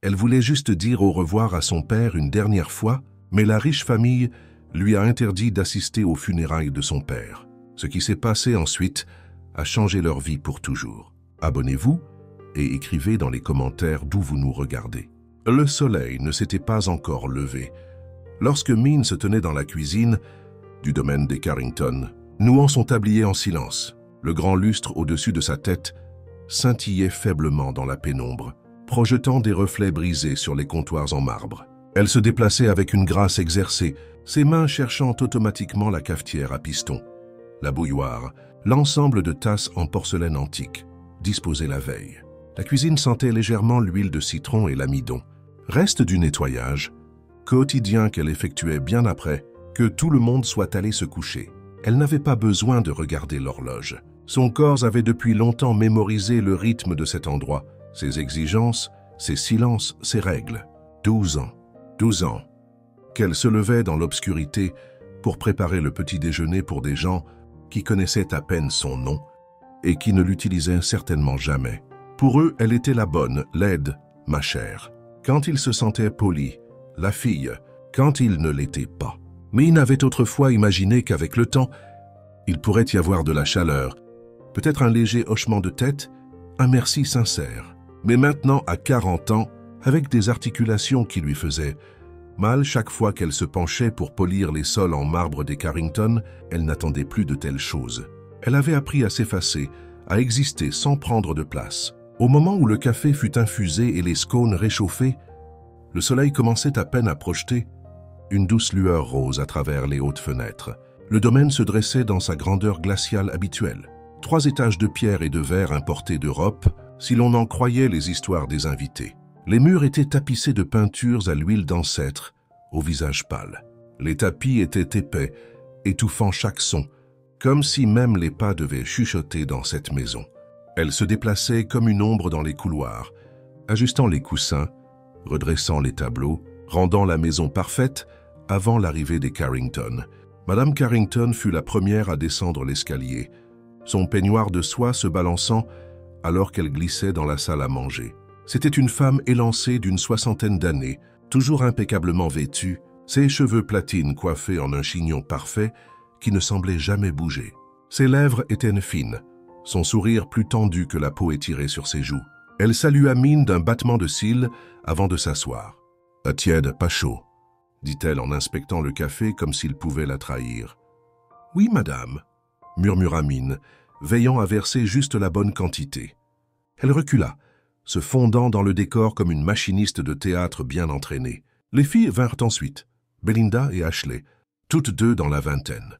Elle voulait juste dire au revoir à son père une dernière fois, mais la riche famille lui a interdit d'assister aux funérailles de son père. Ce qui s'est passé ensuite a changé leur vie pour toujours. Abonnez-vous et écrivez dans les commentaires d'où vous nous regardez. Le soleil ne s'était pas encore levé lorsque Min se tenait dans la cuisine du domaine des Carrington, nouant son tablier en silence. Le grand lustre au-dessus de sa tête scintillait faiblement dans la pénombre, projetant des reflets brisés sur les comptoirs en marbre. Elle se déplaçait avec une grâce exercée, ses mains cherchant automatiquement la cafetière à piston, la bouilloire, l'ensemble de tasses en porcelaine antique, disposées la veille. La cuisine sentait légèrement l'huile de citron et l'amidon, reste du nettoyage quotidien qu'elle effectuait bien après que tout le monde soit allé se coucher. Elle n'avait pas besoin de regarder l'horloge. Son corps avait depuis longtemps mémorisé le rythme de cet endroit, ses exigences, ses silences, ses règles. 12 ans. 12 ans. Qu'elle se levait dans l'obscurité pour préparer le petit déjeuner pour des gens qui connaissaient à peine son nom et qui ne l'utilisaient certainement jamais. Pour eux, elle était la bonne, laide, ma chère. Quand il se sentait poli, la fille, quand il ne l'était pas. Mais il n'avait autrefois imaginé qu'avec le temps, il pourrait y avoir de la chaleur, peut-être un léger hochement de tête, un merci sincère. Mais maintenant, à 40 ans, avec des articulations qui lui faisaient mal chaque fois qu'elle se penchait pour polir les sols en marbre des Carrington, elle n'attendait plus de telles choses. Elle avait appris à s'effacer, à exister sans prendre de place. Au moment où le café fut infusé et les scones réchauffés, le soleil commençait à peine à projeter une douce lueur rose à travers les hautes fenêtres. Le domaine se dressait dans sa grandeur glaciale habituelle. 3 étages de pierre et de verre importés d'Europe, si l'on en croyait les histoires des invités. Les murs étaient tapissés de peintures à l'huile d'ancêtre, au visage pâle. Les tapis étaient épais, étouffant chaque son, comme si même les pas devaient chuchoter dans cette maison. Elle se déplaçait comme une ombre dans les couloirs, ajustant les coussins, redressant les tableaux, rendant la maison parfaite avant l'arrivée des Carrington. Madame Carrington fut la première à descendre l'escalier, son peignoir de soie se balançant alors qu'elle glissait dans la salle à manger. C'était une femme élancée d'une 60aine d'années, toujours impeccablement vêtue, ses cheveux platine coiffés en un chignon parfait qui ne semblait jamais bouger. Ses lèvres étaient fines, son sourire plus tendu que la peau étirée sur ses joues. Elle salua Min d'un battement de cils avant de s'asseoir. « Pas tiède, pas chaud », dit-elle en inspectant le café comme s'il pouvait la trahir. « Oui, madame », murmura Min, veillant à verser juste la bonne quantité. Elle recula, se fondant dans le décor comme une machiniste de théâtre bien entraînée. Les filles vinrent ensuite, Belinda et Ashley, toutes deux dans la vingtaine.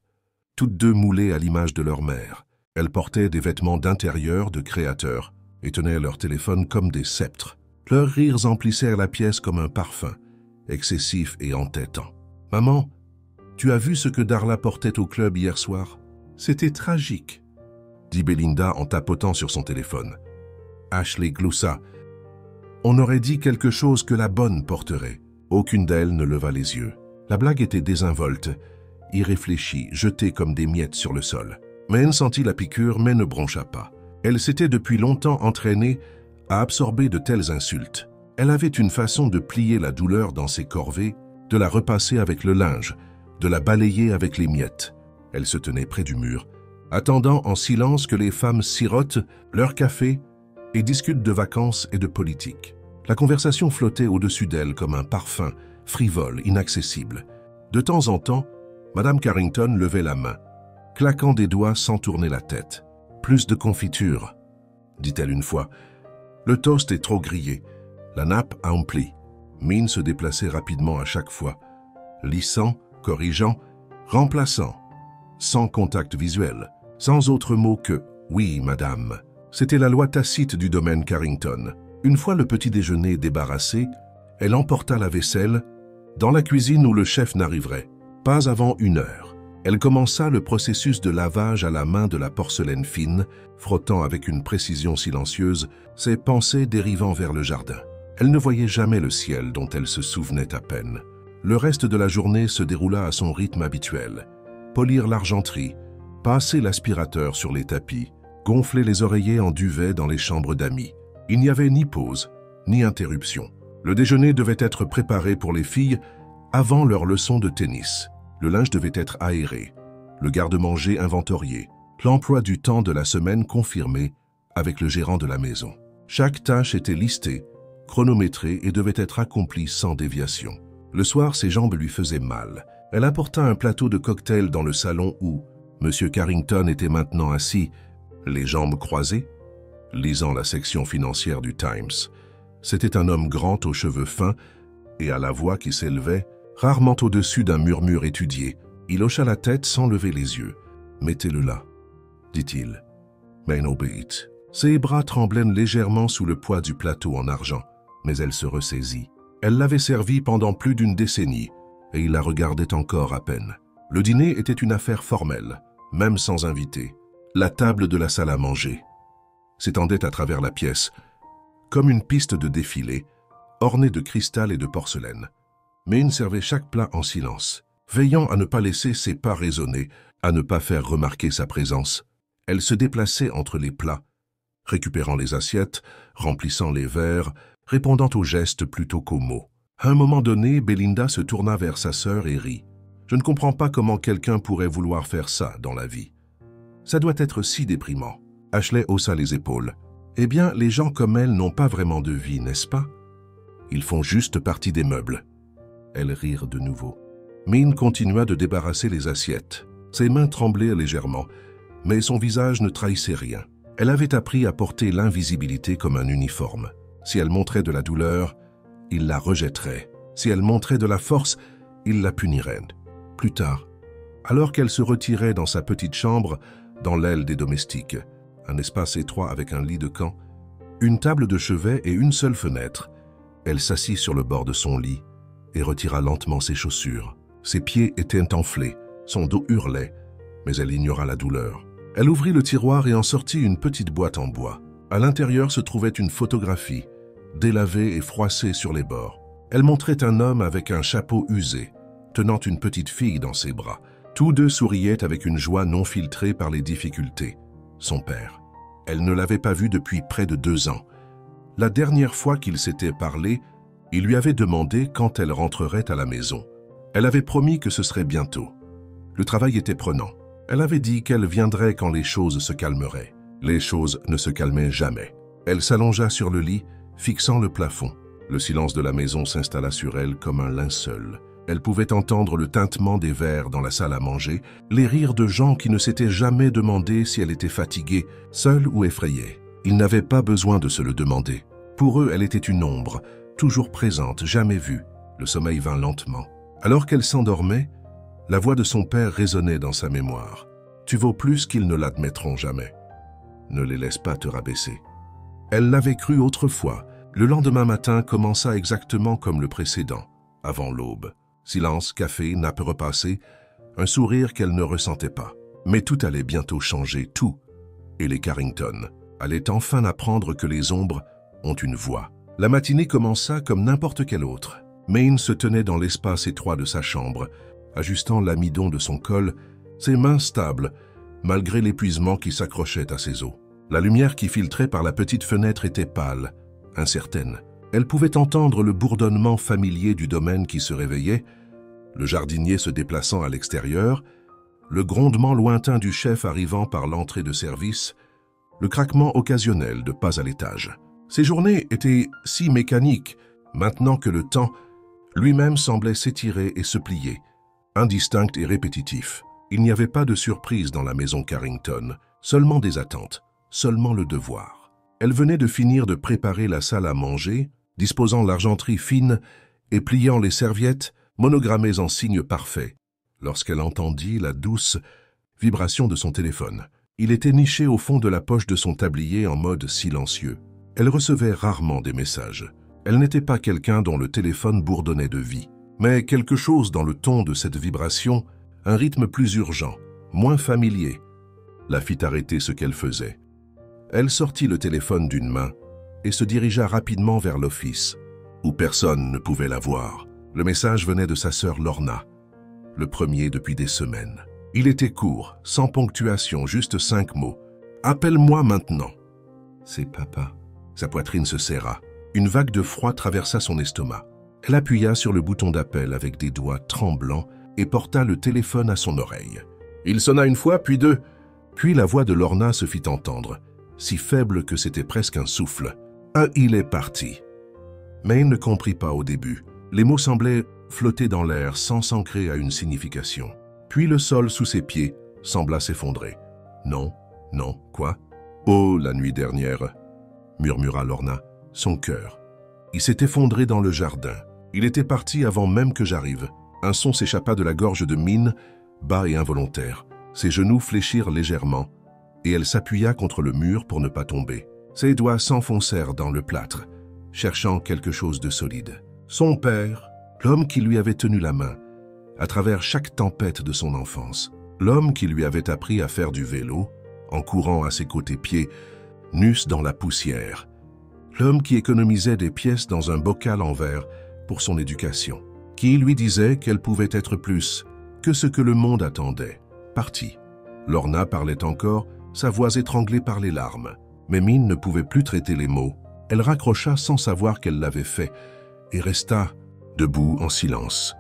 Toutes deux moulées à l'image de leur mère. Elles portaient des vêtements d'intérieur de créateurs et tenaient leur téléphone comme des sceptres. Leurs rires emplissèrent la pièce comme un parfum, excessif et entêtant. « Maman, tu as vu ce que Darla portait au club hier soir? C'était tragique, » dit Belinda en tapotant sur son téléphone. Ashley gloussa. On aurait dit quelque chose que la bonne porterait. Aucune d'elles ne leva les yeux. La blague était désinvolte, irréfléchie, jetée comme des miettes sur le sol. Maine sentit la piqûre mais ne broncha pas. Elle s'était depuis longtemps entraînée à absorber de telles insultes. Elle avait une façon de plier la douleur dans ses corvées, de la repasser avec le linge, de la balayer avec les miettes. Elle se tenait près du mur, attendant en silence que les femmes sirotent leur café et discutent de vacances et de politique. La conversation flottait au-dessus d'elle comme un parfum, frivole, inaccessible. De temps en temps, Madame Carrington levait la main, claquant des doigts sans tourner la tête. « Plus de confiture », dit-elle une fois. « Le toast est trop grillé. La nappe emplie. » Min se déplaçait rapidement à chaque fois, lissant, corrigeant, remplaçant, sans contact visuel, sans autre mot que « oui, madame ». C'était la loi tacite du domaine Carrington. Une fois le petit déjeuner débarrassé, elle emporta la vaisselle dans la cuisine où le chef n'arriverait. Pas avant 1 heure. Elle commença le processus de lavage à la main de la porcelaine fine, frottant avec une précision silencieuse ses pensées dérivant vers le jardin. Elle ne voyait jamais le ciel dont elle se souvenait à peine. Le reste de la journée se déroula à son rythme habituel. Polir l'argenterie, passer l'aspirateur sur les tapis, gonfler les oreillers en duvet dans les chambres d'amis. Il n'y avait ni pause, ni interruption. Le déjeuner devait être préparé pour les filles avant leur leçon de tennis. Le linge devait être aéré, le garde-manger inventorié, l'emploi du temps de la semaine confirmé avec le gérant de la maison. Chaque tâche était listée, chronométrée et devait être accomplie sans déviation. Le soir, ses jambes lui faisaient mal. Elle apporta un plateau de cocktail dans le salon où M. Carrington était maintenant assis, les jambes croisées, lisant la section financière du Times. C'était un homme grand aux cheveux fins et à la voix qui s'élevait, rarement au-dessus d'un murmure étudié. Il hocha la tête sans lever les yeux. « Mettez-le là, dit-il. » Maine obéit. Ses bras tremblaient légèrement sous le poids du plateau en argent, mais elle se ressaisit. Elle l'avait servi pendant plus d'une décennie, et il la regardait encore à peine. Le dîner était une affaire formelle, même sans invité. La table de la salle à manger s'étendait à travers la pièce, comme une piste de défilé, ornée de cristal et de porcelaine. Maine servait chaque plat en silence, veillant à ne pas laisser ses pas résonner, à ne pas faire remarquer sa présence. Elle se déplaçait entre les plats, récupérant les assiettes, remplissant les verres, répondant aux gestes plutôt qu'aux mots. À un moment donné, Belinda se tourna vers sa sœur et rit. « Je ne comprends pas comment quelqu'un pourrait vouloir faire ça dans la vie. Ça doit être si déprimant. » Ashley haussa les épaules. « Eh bien, les gens comme elle n'ont pas vraiment de vie, n'est-ce pas? Ils font juste partie des meubles. » Elles rirent de nouveau. Maine continua de débarrasser les assiettes. Ses mains tremblaient légèrement, mais son visage ne trahissait rien. Elle avait appris à porter l'invisibilité comme un uniforme. Si elle montrait de la douleur, il la rejetterait. Si elle montrait de la force, il la punirait. Plus tard, alors qu'elle se retirait dans sa petite chambre, dans l'aile des domestiques, un espace étroit avec un lit de camp, une table de chevet et une seule fenêtre, elle s'assit sur le bord de son lit et retira lentement ses chaussures. Ses pieds étaient enflés, son dos hurlait, mais elle ignora la douleur. Elle ouvrit le tiroir et en sortit une petite boîte en bois. À l'intérieur se trouvait une photographie, délavée et froissée sur les bords. Elle montrait un homme avec un chapeau usé, tenant une petite fille dans ses bras. Tous deux souriaient avec une joie non filtrée par les difficultés. Son père. Elle ne l'avait pas vu depuis près de 2 ans. La dernière fois qu'ils s'étaient parlé, il lui avait demandé quand elle rentrerait à la maison. Elle avait promis que ce serait bientôt. Le travail était prenant. Elle avait dit qu'elle viendrait quand les choses se calmeraient. Les choses ne se calmaient jamais. Elle s'allongea sur le lit, fixant le plafond. Le silence de la maison s'installa sur elle comme un linceul. Elle pouvait entendre le tintement des verres dans la salle à manger, les rires de gens qui ne s'étaient jamais demandé si elle était fatiguée, seule ou effrayée. Ils n'avaient pas besoin de se le demander. Pour eux, elle était une ombre, toujours présente, jamais vue. Le sommeil vint lentement. Alors qu'elle s'endormait, la voix de son père résonnait dans sa mémoire. « Tu vaux plus qu'ils ne l'admettront jamais. Ne les laisse pas te rabaisser. » Elle l'avait cru autrefois. Le lendemain matin commença exactement comme le précédent, avant l'aube. Silence, café, nappe repassée, un sourire qu'elle ne ressentait pas. Mais tout allait bientôt changer, tout. Et les Carrington allaient enfin apprendre que les ombres ont une voix. La matinée commença comme n'importe quelle autre. Maine se tenait dans l'espace étroit de sa chambre, ajustant l'amidon de son col, ses mains stables, malgré l'épuisement qui s'accrochait à ses os. La lumière qui filtrait par la petite fenêtre était pâle, incertaine. Elle pouvait entendre le bourdonnement familier du domaine qui se réveillait, le jardinier se déplaçant à l'extérieur, le grondement lointain du chef arrivant par l'entrée de service, le craquement occasionnel de pas à l'étage. Ces journées étaient si mécaniques, maintenant que le temps lui-même semblait s'étirer et se plier, indistinct et répétitif. Il n'y avait pas de surprise dans la maison Carrington, seulement des attentes, seulement le devoir. Elle venait de finir de préparer la salle à manger, disposant l'argenterie fine et pliant les serviettes monogrammées en signes parfaits, lorsqu'elle entendit la douce vibration de son téléphone. Il était niché au fond de la poche de son tablier en mode silencieux. Elle recevait rarement des messages. Elle n'était pas quelqu'un dont le téléphone bourdonnait de vie. Mais quelque chose dans le ton de cette vibration, un rythme plus urgent, moins familier, la fit arrêter ce qu'elle faisait. Elle sortit le téléphone d'une main et se dirigea rapidement vers l'office, où personne ne pouvait la voir. Le message venait de sa sœur Lorna, le premier depuis des semaines. Il était court, sans ponctuation, juste 5 mots. « Appelle-moi maintenant !» « C'est papa. » Sa poitrine se serra. Une vague de froid traversa son estomac. Elle appuya sur le bouton d'appel avec des doigts tremblants et porta le téléphone à son oreille. Il sonna une fois, puis deux. Puis la voix de Lorna se fit entendre, si faible que c'était presque un souffle. « Ah, il est parti !» Mais il ne comprit pas au début. Les mots semblaient flotter dans l'air sans s'ancrer à une signification. Puis le sol sous ses pieds sembla s'effondrer. « Non, non, quoi ?»« Oh, la nuit dernière !» murmura Lorna, son cœur. Il s'est effondré dans le jardin. Il était parti avant même que j'arrive. Un son s'échappa de la gorge de Min, bas et involontaire. Ses genoux fléchirent légèrement, et elle s'appuya contre le mur pour ne pas tomber. Ses doigts s'enfoncèrent dans le plâtre, cherchant quelque chose de solide. Son père, l'homme qui lui avait tenu la main, à travers chaque tempête de son enfance. L'homme qui lui avait appris à faire du vélo, en courant à ses côtés pieds, nus dans la poussière. L'homme qui économisait des pièces dans un bocal en verre pour son éducation. Qui lui disait qu'elle pouvait être plus que ce que le monde attendait. Parti. Lorna parlait encore, sa voix étranglée par les larmes. Mais Min ne pouvait plus traiter les mots. Elle raccrocha sans savoir qu'elle l'avait fait et resta debout en silence.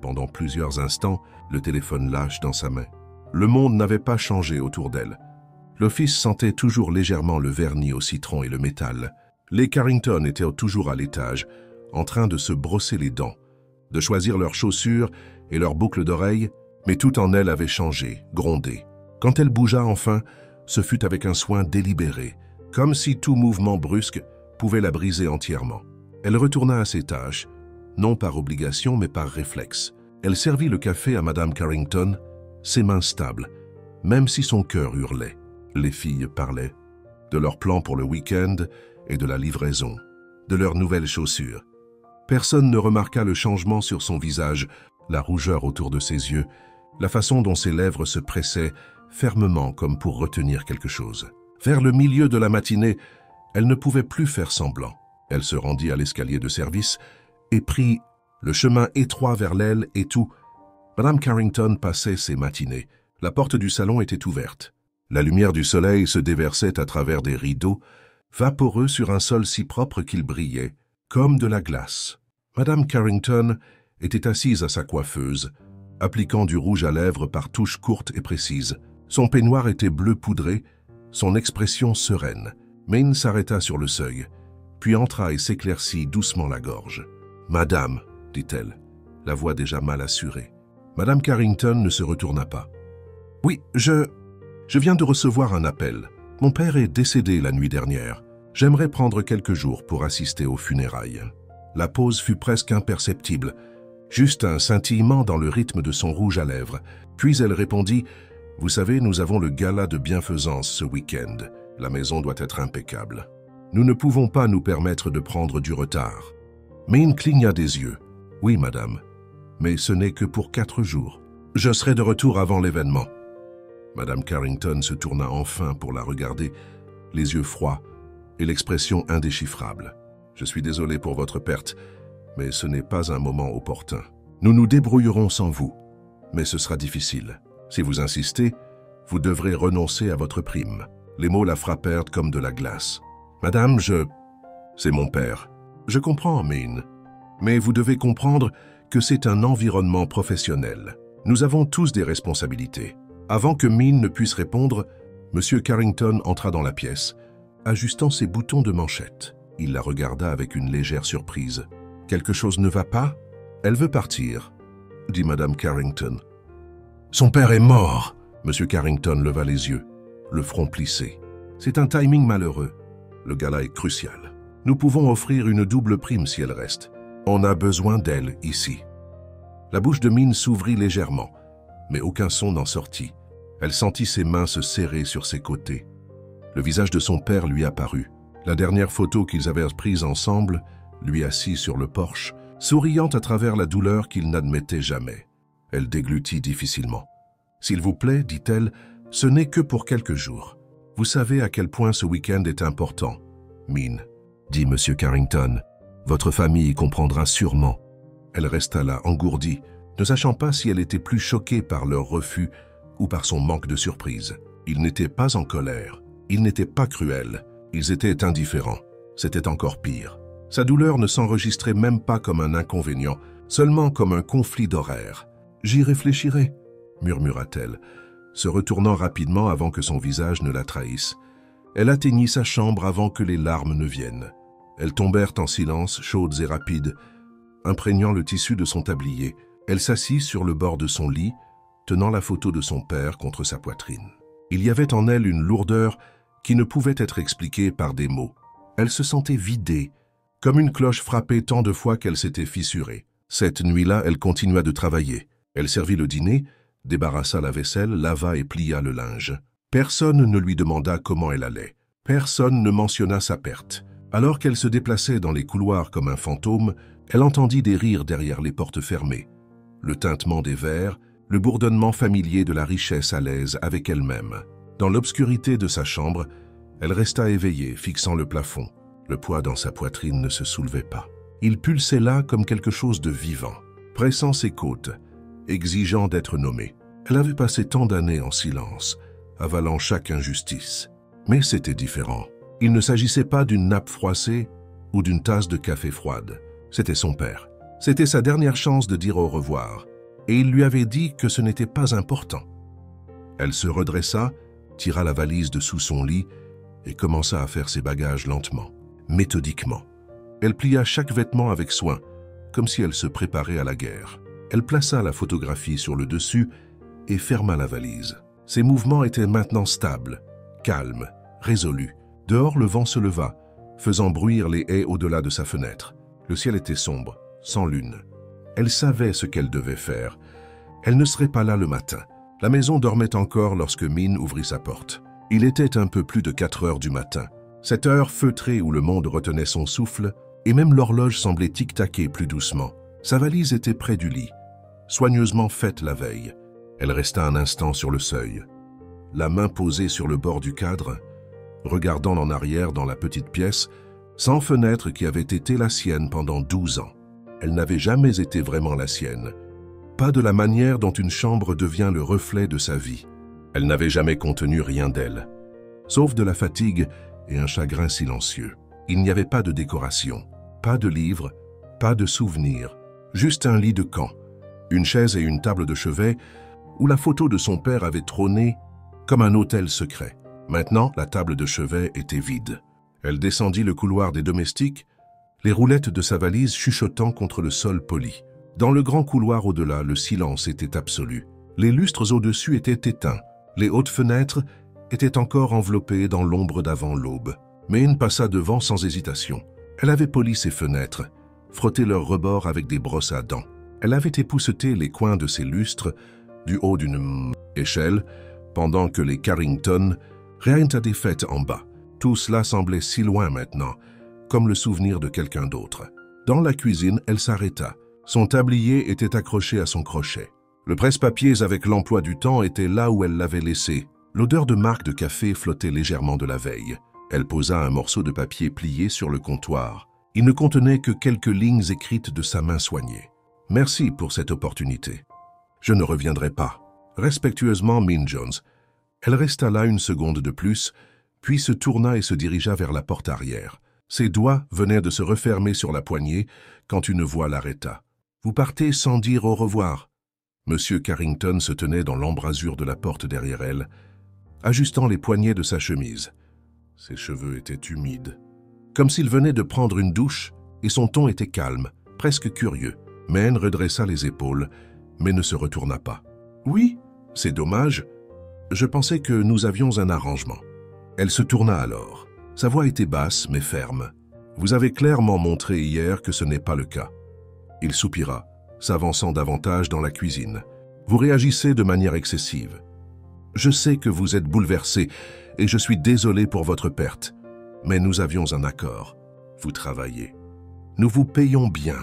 Pendant plusieurs instants, le téléphone lâche dans sa main. Le monde n'avait pas changé autour d'elle. L'office sentait toujours légèrement le vernis au citron et le métal. Les Carrington étaient toujours à l'étage, en train de se brosser les dents, de choisir leurs chaussures et leurs boucles d'oreilles, mais tout en elle avait changé, grondé. Quand elle bougea enfin, ce fut avec un soin délibéré, comme si tout mouvement brusque pouvait la briser entièrement. Elle retourna à ses tâches, non par obligation mais par réflexe. Elle servit le café à Madame Carrington, ses mains stables, même si son cœur hurlait. Les filles parlaient de leurs plans pour le week-end et de la livraison, de leurs nouvelles chaussures. Personne ne remarqua le changement sur son visage, la rougeur autour de ses yeux, la façon dont ses lèvres se pressaient fermement comme pour retenir quelque chose. Vers le milieu de la matinée, elle ne pouvait plus faire semblant. Elle se rendit à l'escalier de service et prit le chemin étroit vers l'aile et tout. Madame Carrington passait ses matinées. La porte du salon était ouverte. La lumière du soleil se déversait à travers des rideaux, vaporeux sur un sol si propre qu'il brillait, comme de la glace. Madame Carrington était assise à sa coiffeuse, appliquant du rouge à lèvres par touches courtes et précises. Son peignoir était bleu poudré, son expression sereine. Min s'arrêta sur le seuil, puis entra et s'éclaircit doucement la gorge. « Madame, dit-elle, la voix déjà mal assurée. Madame Carrington ne se retourna pas. « Oui, je viens de recevoir un appel. Mon père est décédé la nuit dernière. J'aimerais prendre quelques jours pour assister aux funérailles. » La pause fut presque imperceptible, juste un scintillement dans le rythme de son rouge à lèvres. Puis elle répondit « Vous savez, nous avons le gala de bienfaisance ce week-end. La maison doit être impeccable. Nous ne pouvons pas nous permettre de prendre du retard. » Min cligna des yeux. « Oui, madame, mais ce n'est que pour 4 jours. Je serai de retour avant l'événement. » Madame Carrington se tourna enfin pour la regarder, les yeux froids et l'expression indéchiffrable. « Je suis désolé pour votre perte, mais ce n'est pas un moment opportun. Nous nous débrouillerons sans vous, mais ce sera difficile. Si vous insistez, vous devrez renoncer à votre prime. » Les mots la frappèrent comme de la glace. « Madame, c'est mon père. Je comprends, Min. Mais vous devez comprendre que c'est un environnement professionnel. Nous avons tous des responsabilités. » Avant que Min ne puisse répondre, M. Carrington entra dans la pièce, ajustant ses boutons de manchette. Il la regarda avec une légère surprise. « Quelque chose ne va pas ? Elle veut partir, » dit Mme Carrington. « Son père est mort !» M. Carrington leva les yeux, le front plissé. « C'est un timing malheureux. Le gala est crucial. Nous pouvons offrir une double prime si elle reste. On a besoin d'elle ici. » La bouche de Min s'ouvrit légèrement, mais aucun son n'en sortit. Elle sentit ses mains se serrer sur ses côtés. Le visage de son père lui apparut. La dernière photo qu'ils avaient prise ensemble, lui assis sur le porche, souriant à travers la douleur qu'il n'admettait jamais. Elle déglutit difficilement. « S'il vous plaît, dit-elle, ce n'est que pour quelques jours. Vous savez à quel point ce week-end est important. » « Min, dit M. Carrington, votre famille comprendra sûrement. » Elle resta là, engourdie, ne sachant pas si elle était plus choquée par leur refus ou par son manque de surprise. Ils n'étaient pas en colère, ils n'étaient pas cruels, ils étaient indifférents. C'était encore pire. Sa douleur ne s'enregistrait même pas comme un inconvénient, seulement comme un conflit d'horaires. « J'y réfléchirai », murmura-t-elle, se retournant rapidement avant que son visage ne la trahisse. Elle atteignit sa chambre avant que les larmes ne viennent. Elles tombèrent en silence, chaudes et rapides, imprégnant le tissu de son tablier. Elle s'assit sur le bord de son lit, tenant la photo de son père contre sa poitrine. Il y avait en elle une lourdeur qui ne pouvait être expliquée par des mots. Elle se sentait vidée, comme une cloche frappée tant de fois qu'elle s'était fissurée. Cette nuit-là, elle continua de travailler. Elle servit le dîner, débarrassa la vaisselle, lava et plia le linge. Personne ne lui demanda comment elle allait. Personne ne mentionna sa perte. Alors qu'elle se déplaçait dans les couloirs comme un fantôme, elle entendit des rires derrière les portes fermées. Le tintement des verres, le bourdonnement familier de la richesse à l'aise avec elle-même. Dans l'obscurité de sa chambre, elle resta éveillée, fixant le plafond. Le poids dans sa poitrine ne se soulevait pas. Il pulsait là comme quelque chose de vivant, pressant ses côtes, exigeant d'être nommé. Elle avait passé tant d'années en silence, avalant chaque injustice. Mais c'était différent. Il ne s'agissait pas d'une nappe froissée ou d'une tasse de café froide. C'était son père. C'était sa dernière chance de dire au revoir, et il lui avait dit que ce n'était pas important. Elle se redressa, tira la valise de sous son lit et commença à faire ses bagages lentement, méthodiquement. Elle plia chaque vêtement avec soin, comme si elle se préparait à la guerre. Elle plaça la photographie sur le dessus et ferma la valise. Ses mouvements étaient maintenant stables, calmes, résolus. Dehors, le vent se leva, faisant bruire les haies au-delà de sa fenêtre. Le ciel était sombre, sans lune. Elle savait ce qu'elle devait faire. Elle ne serait pas là le matin. La maison dormait encore lorsque Min ouvrit sa porte. Il était un peu plus de 4 heures du matin. Cette heure feutrée où le monde retenait son souffle, et même l'horloge semblait tic-taquer plus doucement. Sa valise était près du lit, soigneusement faite la veille. Elle resta un instant sur le seuil, la main posée sur le bord du cadre, regardant en arrière dans la petite pièce, sans fenêtre qui avait été la sienne pendant 12 ans. Elle n'avait jamais été vraiment la sienne, pas de la manière dont une chambre devient le reflet de sa vie. Elle n'avait jamais contenu rien d'elle, sauf de la fatigue et un chagrin silencieux. Il n'y avait pas de décoration, pas de livres, pas de souvenirs, juste un lit de camp, une chaise et une table de chevet où la photo de son père avait trôné comme un hôtel secret. Maintenant, la table de chevet était vide. Elle descendit le couloir des domestiques, les roulettes de sa valise chuchotant contre le sol poli. Dans le grand couloir au-delà, le silence était absolu. Les lustres au-dessus étaient éteints. Les hautes fenêtres étaient encore enveloppées dans l'ombre d'avant l'aube. Min passa devant sans hésitation. Elle avait poli ses fenêtres, frotté leurs rebords avec des brosses à dents. Elle avait épousseté les coins de ses lustres du haut d'une échelle, pendant que les Carrington rien à des fêtes en bas. Tout cela semblait si loin maintenant, comme le souvenir de quelqu'un d'autre. Dans la cuisine, elle s'arrêta. Son tablier était accroché à son crochet. Le presse-papiers avec l'emploi du temps était là où elle l'avait laissé. L'odeur de marque de café flottait légèrement de la veille. Elle posa un morceau de papier plié sur le comptoir. Il ne contenait que quelques lignes écrites de sa main soignée. « Merci pour cette opportunité. Je ne reviendrai pas. » Respectueusement, Min Jones. Elle resta là une seconde de plus, puis se tourna et se dirigea vers la porte arrière. Ses doigts venaient de se refermer sur la poignée quand une voix l'arrêta. « Vous partez sans dire au revoir. » Monsieur Carrington se tenait dans l'embrasure de la porte derrière elle, ajustant les poignets de sa chemise. Ses cheveux étaient humides, comme s'il venait de prendre une douche, et son ton était calme, presque curieux. Min redressa les épaules, mais ne se retourna pas. « Oui, c'est dommage. Je pensais que nous avions un arrangement. » Elle se tourna alors. Sa voix était basse, mais ferme. « Vous avez clairement montré hier que ce n'est pas le cas. » Il soupira, s'avançant davantage dans la cuisine. « Vous réagissez de manière excessive. Je sais que vous êtes bouleversé et je suis désolé pour votre perte. Mais nous avions un accord. Vous travaillez. Nous vous payons bien. »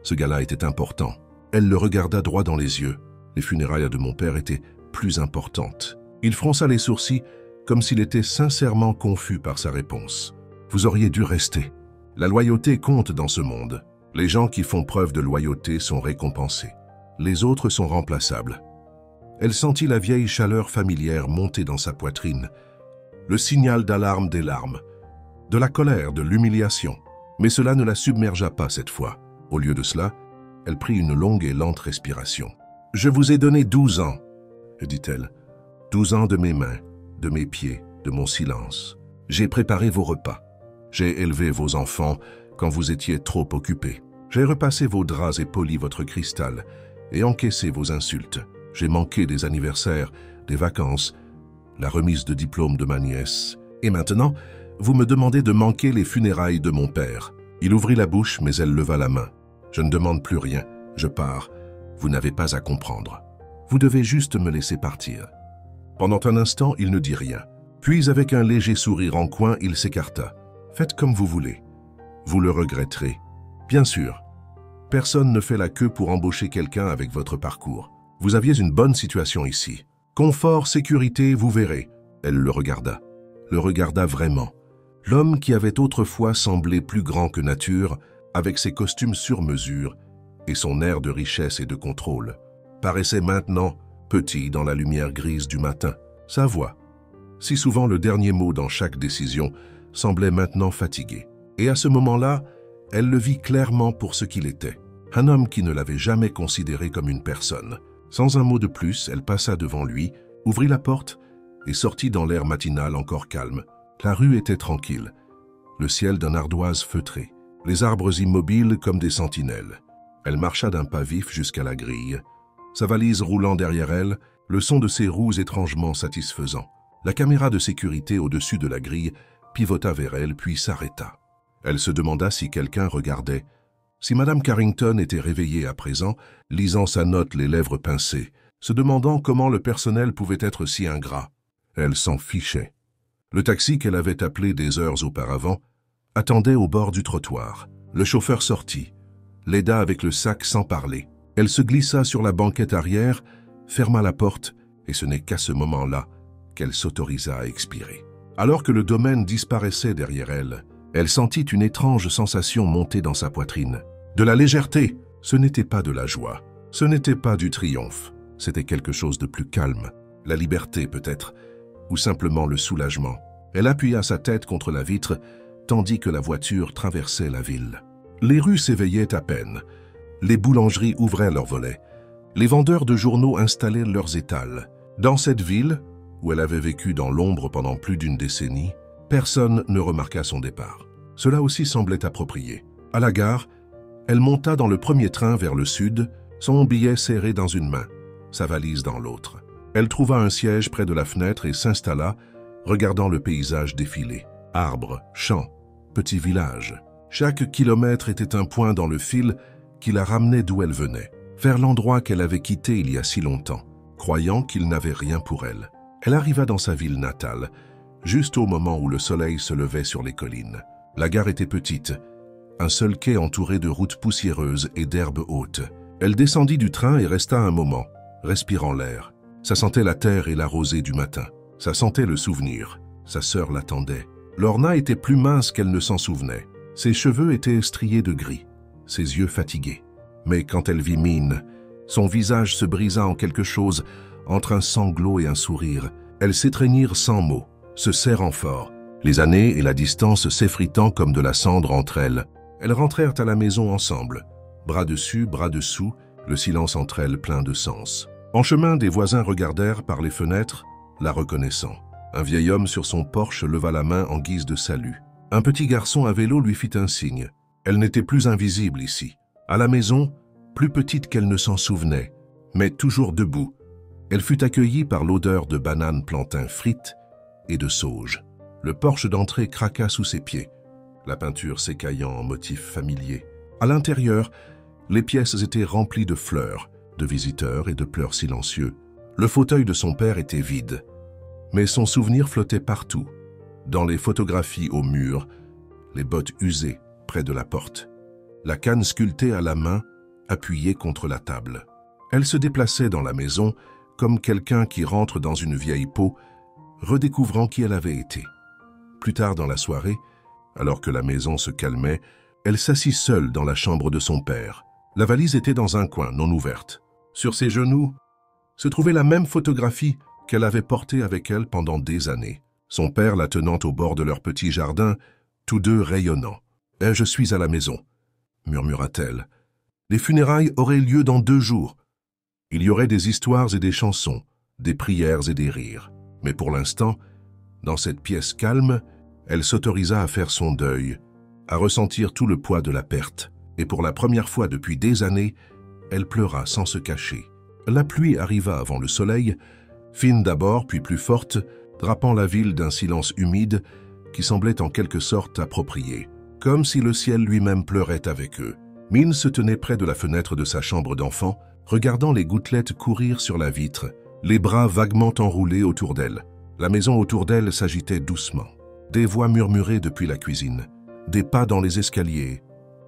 Ce gars-là était important. Elle le regarda droit dans les yeux. Les funérailles de mon père étaient plus importantes. Il fronça les sourcils comme s'il était sincèrement confus par sa réponse. « Vous auriez dû rester. La loyauté compte dans ce monde. Les gens qui font preuve de loyauté sont récompensés. Les autres sont remplaçables. » Elle sentit la vieille chaleur familière monter dans sa poitrine, le signal d'alarme des larmes, de la colère, de l'humiliation. Mais cela ne la submergea pas cette fois. Au lieu de cela, elle prit une longue et lente respiration. « Je vous ai donné 12 ans, dit-elle. 12 ans de mes mains, de mes pieds, de mon silence. J'ai préparé vos repas. J'ai élevé vos enfants quand vous étiez trop occupés. J'ai repassé vos draps et poli votre cristal et encaissé vos insultes. J'ai manqué des anniversaires, des vacances, la remise de diplôme de ma nièce. Et maintenant, vous me demandez de manquer les funérailles de mon père. » Il ouvrit la bouche, mais elle leva la main. « Je ne demande plus rien. Je pars. Vous n'avez pas à comprendre. Vous devez juste me laisser partir. » Pendant un instant, il ne dit rien. Puis, avec un léger sourire en coin, il s'écarta. « Faites comme vous voulez. Vous le regretterez. Bien sûr. Personne ne fait la queue pour embaucher quelqu'un avec votre parcours. Vous aviez une bonne situation ici. Confort, sécurité, vous verrez. » Elle le regarda vraiment. L'homme qui avait autrefois semblé plus grand que nature, avec ses costumes sur mesure et son air de richesse et de contrôle, paraissait maintenant petit dans la lumière grise du matin. Sa voix, si souvent le dernier mot dans chaque décision, semblait maintenant fatigué. Et à ce moment-là, elle le vit clairement pour ce qu'il était. Un homme qui ne l'avait jamais considéré comme une personne. Sans un mot de plus, elle passa devant lui, ouvrit la porte et sortit dans l'air matinal encore calme. La rue était tranquille, le ciel d'un ardoise feutré, les arbres immobiles comme des sentinelles. Elle marcha d'un pas vif jusqu'à la grille, sa valise roulant derrière elle, le son de ses roues étrangement satisfaisant. La caméra de sécurité au-dessus de la grille pivota vers elle puis s'arrêta. Elle se demanda si quelqu'un regardait, si Madame Carrington était réveillée à présent, lisant sa note les lèvres pincées, se demandant comment le personnel pouvait être si ingrat. Elle s'en fichait. Le taxi qu'elle avait appelé des heures auparavant attendait au bord du trottoir. Le chauffeur sortit, l'aida avec le sac sans parler. Elle se glissa sur la banquette arrière, ferma la porte, et ce n'est qu'à ce moment-là qu'elle s'autorisa à expirer. Alors que le domaine disparaissait derrière elle, elle sentit une étrange sensation monter dans sa poitrine. De la légèreté, ce n'était pas de la joie, ce n'était pas du triomphe, c'était quelque chose de plus calme, la liberté peut-être, ou simplement le soulagement. Elle appuya sa tête contre la vitre, tandis que la voiture traversait la ville. Les rues s'éveillaient à peine. Les boulangeries ouvraient leurs volets. Les vendeurs de journaux installaient leurs étals. Dans cette ville, où elle avait vécu dans l'ombre pendant plus d'une décennie, personne ne remarqua son départ. Cela aussi semblait approprié. À la gare, elle monta dans le premier train vers le sud, son billet serré dans une main, sa valise dans l'autre. Elle trouva un siège près de la fenêtre et s'installa, regardant le paysage défiler. Arbres, champs, petits villages. Chaque kilomètre était un point dans le fil qui la ramenait d'où elle venait, vers l'endroit qu'elle avait quitté il y a si longtemps, croyant qu'il n'avait rien pour elle. Elle arriva dans sa ville natale, juste au moment où le soleil se levait sur les collines. La gare était petite, un seul quai entouré de routes poussiéreuses et d'herbes hautes. Elle descendit du train et resta un moment, respirant l'air. Ça sentait la terre et la rosée du matin. Ça sentait le souvenir. Sa sœur l'attendait. Lorna était plus mince qu'elle ne s'en souvenait. Ses cheveux étaient striés de gris, ses yeux fatigués. Mais quand elle vit Mine, son visage se brisa en quelque chose entre un sanglot et un sourire. Elles s'étreignirent sans mots, se serrant fort, les années et la distance s'effritant comme de la cendre entre elles. Elles rentrèrent à la maison ensemble, bras dessus, bras dessous, le silence entre elles plein de sens. En chemin, des voisins regardèrent par les fenêtres, la reconnaissant. Un vieil homme sur son porche leva la main en guise de salut. Un petit garçon à vélo lui fit un signe. Elle n'était plus invisible ici. À la maison, plus petite qu'elle ne s'en souvenait, mais toujours debout, elle fut accueillie par l'odeur de bananes plantains frites et de sauge. Le porche d'entrée craqua sous ses pieds, la peinture s'écaillant en motifs familiers. À l'intérieur, les pièces étaient remplies de fleurs, de visiteurs et de pleurs silencieux. Le fauteuil de son père était vide, mais son souvenir flottait partout, dans les photographies au mur, les bottes usées près de la porte, la canne sculptée à la main, appuyée contre la table. Elle se déplaçait dans la maison comme quelqu'un qui rentre dans une vieille peau, redécouvrant qui elle avait été. Plus tard dans la soirée, alors que la maison se calmait, elle s'assit seule dans la chambre de son père. La valise était dans un coin, non ouverte. Sur ses genoux se trouvait la même photographie qu'elle avait portée avec elle pendant des années. Son père la tenant au bord de leur petit jardin, tous deux rayonnants. « Je suis à la maison », murmura-t-elle. Les funérailles auraient lieu dans 2 jours. Il y aurait des histoires et des chansons, des prières et des rires. Mais pour l'instant, dans cette pièce calme, elle s'autorisa à faire son deuil, à ressentir tout le poids de la perte. Et pour la première fois depuis des années, elle pleura sans se cacher. La pluie arriva avant le soleil, fine d'abord puis plus forte, drapant la ville d'un silence humide qui semblait en quelque sorte approprié, comme si le ciel lui-même pleurait avec eux. Min se tenait près de la fenêtre de sa chambre d'enfant, regardant les gouttelettes courir sur la vitre, les bras vaguement enroulés autour d'elle. La maison autour d'elle s'agitait doucement. Des voix murmuraient depuis la cuisine, des pas dans les escaliers,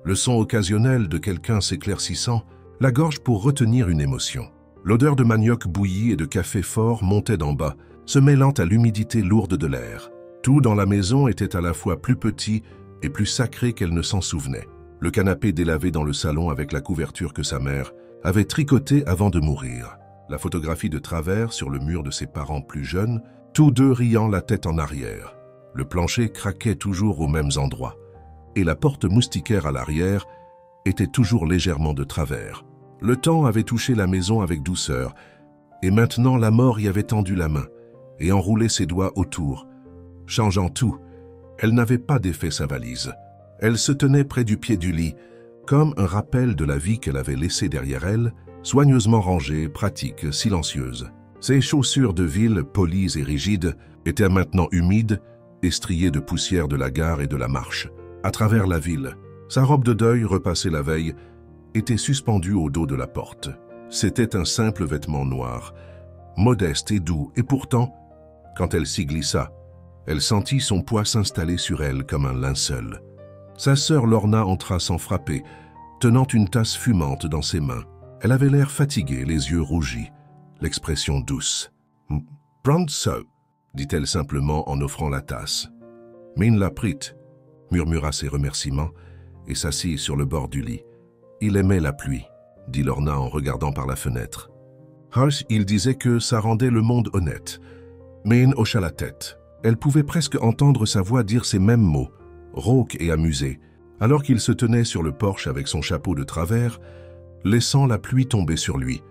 le son occasionnel de quelqu'un s'éclaircissant, la gorge pour retenir une émotion. L'odeur de manioc bouilli et de café fort montait d'en bas, se mêlant à l'humidité lourde de l'air. Tout dans la maison était à la fois plus petit et plus sacré qu'elle ne s'en souvenait. Le canapé délavé dans le salon avec la couverture que sa mère avait tricotée avant de mourir. La photographie de travers sur le mur de ses parents plus jeunes, tous deux riant la tête en arrière. Le plancher craquait toujours aux mêmes endroits. Et la porte moustiquaire à l'arrière était toujours légèrement de travers. Le temps avait touché la maison avec douceur, et maintenant la mort y avait tendu la main et enroulé ses doigts autour. Changeant tout, elle n'avait pas défait sa valise. Elle se tenait près du pied du lit, comme un rappel de la vie qu'elle avait laissée derrière elle, soigneusement rangée, pratique, silencieuse. Ses chaussures de ville, polies et rigides, étaient maintenant humides et striées de poussière de la gare et de la marche. À travers la ville, sa robe de deuil, repassée la veille, était suspendue au dos de la porte. C'était un simple vêtement noir, modeste et doux, et pourtant, quand elle s'y glissa, elle sentit son poids s'installer sur elle comme un linceul. Sa sœur Lorna entra sans frapper, tenant une tasse fumante dans ses mains. Elle avait l'air fatiguée, les yeux rougis, l'expression douce. « Prends ça », dit-elle simplement en offrant la tasse. Min la prit, murmura ses remerciements et s'assit sur le bord du lit. « Il aimait la pluie », dit Lorna en regardant par la fenêtre. Harsh, il disait que ça rendait le monde honnête. Min hocha la tête. Elle pouvait presque entendre sa voix dire ces mêmes mots, rauque et amusée, alors qu'il se tenait sur le porche avec son chapeau de travers, laissant la pluie tomber sur lui.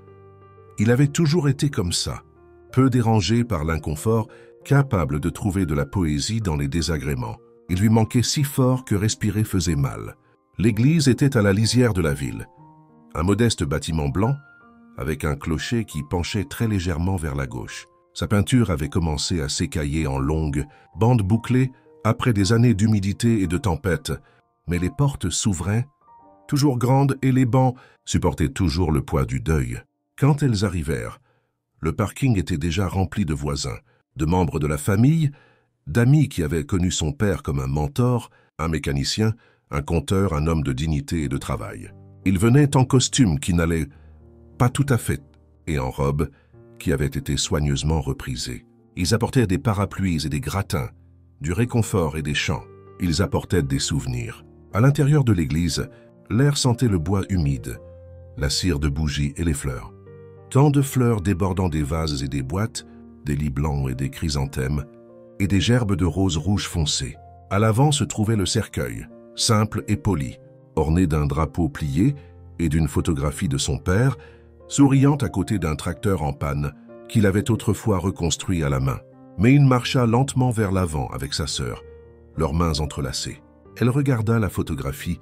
Il avait toujours été comme ça, peu dérangé par l'inconfort, capable de trouver de la poésie dans les désagréments. Il lui manquait si fort que respirer faisait mal. L'église était à la lisière de la ville. Un modeste bâtiment blanc, avec un clocher qui penchait très légèrement vers la gauche. Sa peinture avait commencé à s'écailler en longues bandes bouclées après des années d'humidité et de tempête, mais les portes s'ouvraient, toujours grandes, et les bancs supportaient toujours le poids du deuil. Quand elles arrivèrent, le parking était déjà rempli de voisins, de membres de la famille, d'amis qui avaient connu son père comme un mentor, un mécanicien, un compteur, un homme de dignité et de travail. Ils venaient en costume qui n'allait pas tout à fait, et en robe qui avait été soigneusement reprisée. Ils apportaient des parapluies et des gratins, du réconfort et des chants. Ils apportaient des souvenirs. À l'intérieur de l'église, l'air sentait le bois humide, la cire de bougies et les fleurs. Tant de fleurs débordant des vases et des boîtes, des lits blancs et des chrysanthèmes, et des gerbes de roses rouges foncées. À l'avant se trouvait le cercueil, simple et poli, orné d'un drapeau plié et d'une photographie de son père, souriant à côté d'un tracteur en panne qu'il avait autrefois reconstruit à la main. Mais il marcha lentement vers l'avant avec sa sœur, leurs mains entrelacées. Elle regarda la photographie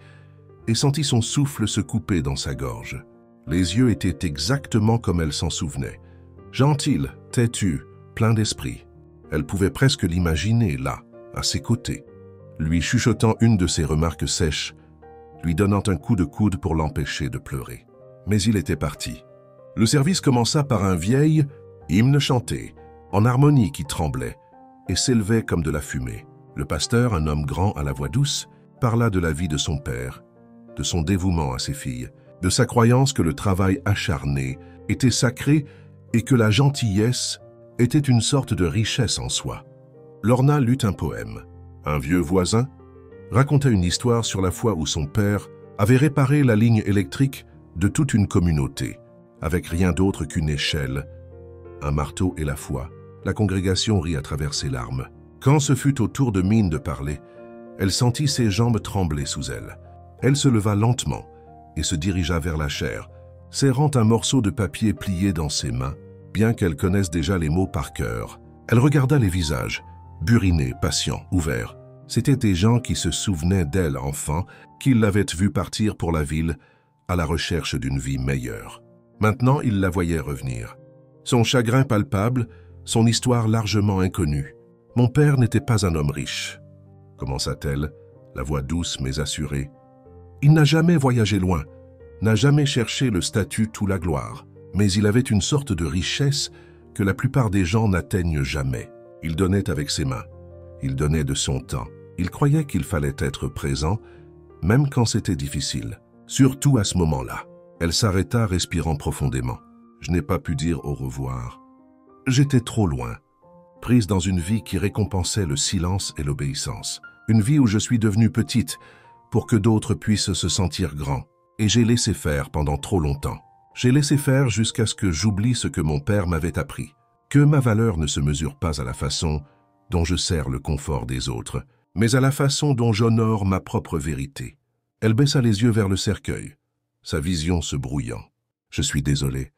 et sentit son souffle se couper dans sa gorge. Les yeux étaient exactement comme elle s'en souvenait. Gentil, têtu, plein d'esprit. Elle pouvait presque l'imaginer là, à ses côtés, lui chuchotant une de ses remarques sèches, lui donnant un coup de coude pour l'empêcher de pleurer. Mais il était parti. Le service commença par un vieil hymne chanté, en harmonie qui tremblait et s'élevait comme de la fumée. Le pasteur, un homme grand à la voix douce, parla de la vie de son père, de son dévouement à ses filles, de sa croyance que le travail acharné était sacré et que la gentillesse était une sorte de richesse en soi. Lorna lut un poème. Un vieux voisin racontait une histoire sur la fois où son père avait réparé la ligne électrique de toute une communauté, avec rien d'autre qu'une échelle, un marteau et la foi. La congrégation rit à travers ses larmes. Quand ce fut au tour de Min de parler, Elle sentit ses jambes trembler sous elle. Elle se leva lentement et se dirigea vers la chaire, serrant un morceau de papier plié dans ses mains, bien qu'elle connaisse déjà les mots par cœur. Elle regarda les visages, burinés, patients, ouverts. C'étaient des gens qui se souvenaient d'elle enfant, qui l'avaient vue partir pour la ville à la recherche d'une vie meilleure. Maintenant, ils la voyaient revenir. Son chagrin palpable, son histoire largement inconnue. « Mon père n'était pas un homme riche », commença-t-elle, la voix douce mais assurée. « Il n'a jamais voyagé loin, n'a jamais cherché le statut ou la gloire, mais il avait une sorte de richesse que la plupart des gens n'atteignent jamais. Il donnait avec ses mains, il donnait de son temps. Il croyait qu'il fallait être présent, même quand c'était difficile. Surtout à ce moment-là. » Elle s'arrêta, respirant profondément. « Je n'ai pas pu dire au revoir. J'étais trop loin, prise dans une vie qui récompensait le silence et l'obéissance. Une vie où je suis devenue petite pour que d'autres puissent se sentir grands. Et j'ai laissé faire pendant trop longtemps. J'ai laissé faire jusqu'à ce que j'oublie ce que mon père m'avait appris. Que ma valeur ne se mesure pas à la façon dont je sers le confort des autres, mais à la façon dont j'honore ma propre vérité. » Elle baissa les yeux vers le cercueil, sa vision se brouillant. « Je suis désolé.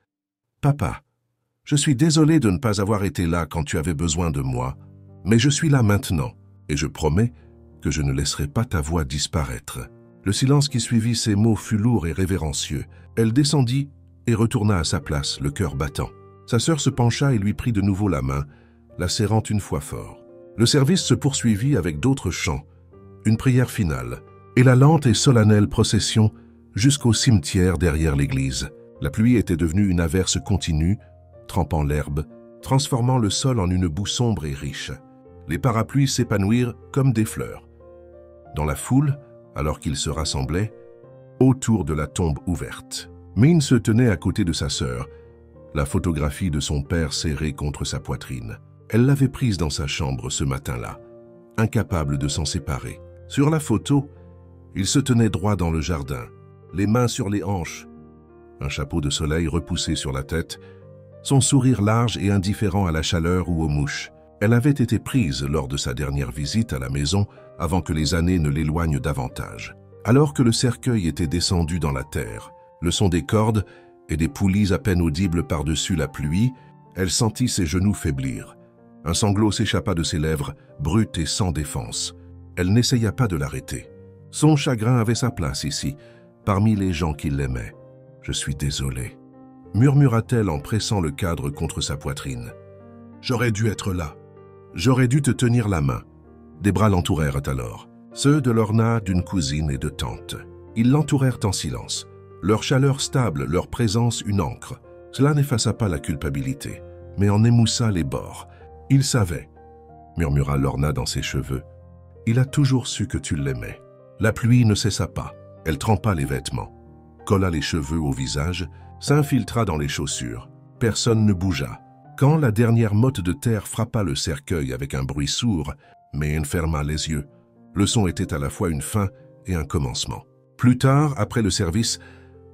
Papa, je suis désolé de ne pas avoir été là quand tu avais besoin de moi, mais je suis là maintenant, et je promets que je ne laisserai pas ta voix disparaître. » Le silence qui suivit ces mots fut lourd et révérencieux. Elle descendit et retourna à sa place, le cœur battant. Sa sœur se pencha et lui prit de nouveau la main, la serrant une fois fort. Le service se poursuivit avec d'autres chants, une prière finale, et la lente et solennelle procession jusqu'au cimetière derrière l'église. La pluie était devenue une averse continue, trempant l'herbe, transformant le sol en une boue sombre et riche. Les parapluies s'épanouirent comme des fleurs. Dans la foule, alors qu'ils se rassemblaient, autour de la tombe ouverte, Min se tenait à côté de sa sœur, la photographie de son père serrée contre sa poitrine. Elle l'avait prise dans sa chambre ce matin-là, incapable de s'en séparer. Sur la photo, il se tenait droit dans le jardin, les mains sur les hanches, un chapeau de soleil repoussé sur la tête, son sourire large et indifférent à la chaleur ou aux mouches. Elle avait été prise lors de sa dernière visite à la maison avant que les années ne l'éloignent davantage. Alors que le cercueil était descendu dans la terre, le son des cordes et des poulies à peine audibles par-dessus la pluie, elle sentit ses genoux faiblir. Un sanglot s'échappa de ses lèvres, brute et sans défense. Elle n'essaya pas de l'arrêter. Son chagrin avait sa place ici, parmi les gens qui l'aimaient. « Je suis désolée », murmura-t-elle en pressant le cadre contre sa poitrine. « J'aurais dû être là. J'aurais dû te tenir la main. » Des bras l'entourèrent alors, ceux de Lorna, d'une cousine et de tante. Ils l'entourèrent en silence, leur chaleur stable, leur présence une encre. Cela n'effaça pas la culpabilité, mais en émoussa les bords. « Il savait », murmura Lorna dans ses cheveux. « Il a toujours su que tu l'aimais. » La pluie ne cessa pas. Elle trempa les vêtements, colla les cheveux au visage, s'infiltra dans les chaussures. Personne ne bougea. Quand la dernière motte de terre frappa le cercueil avec un bruit sourd, Min ferma les yeux. Le son était à la fois une fin et un commencement. Plus tard, après le service,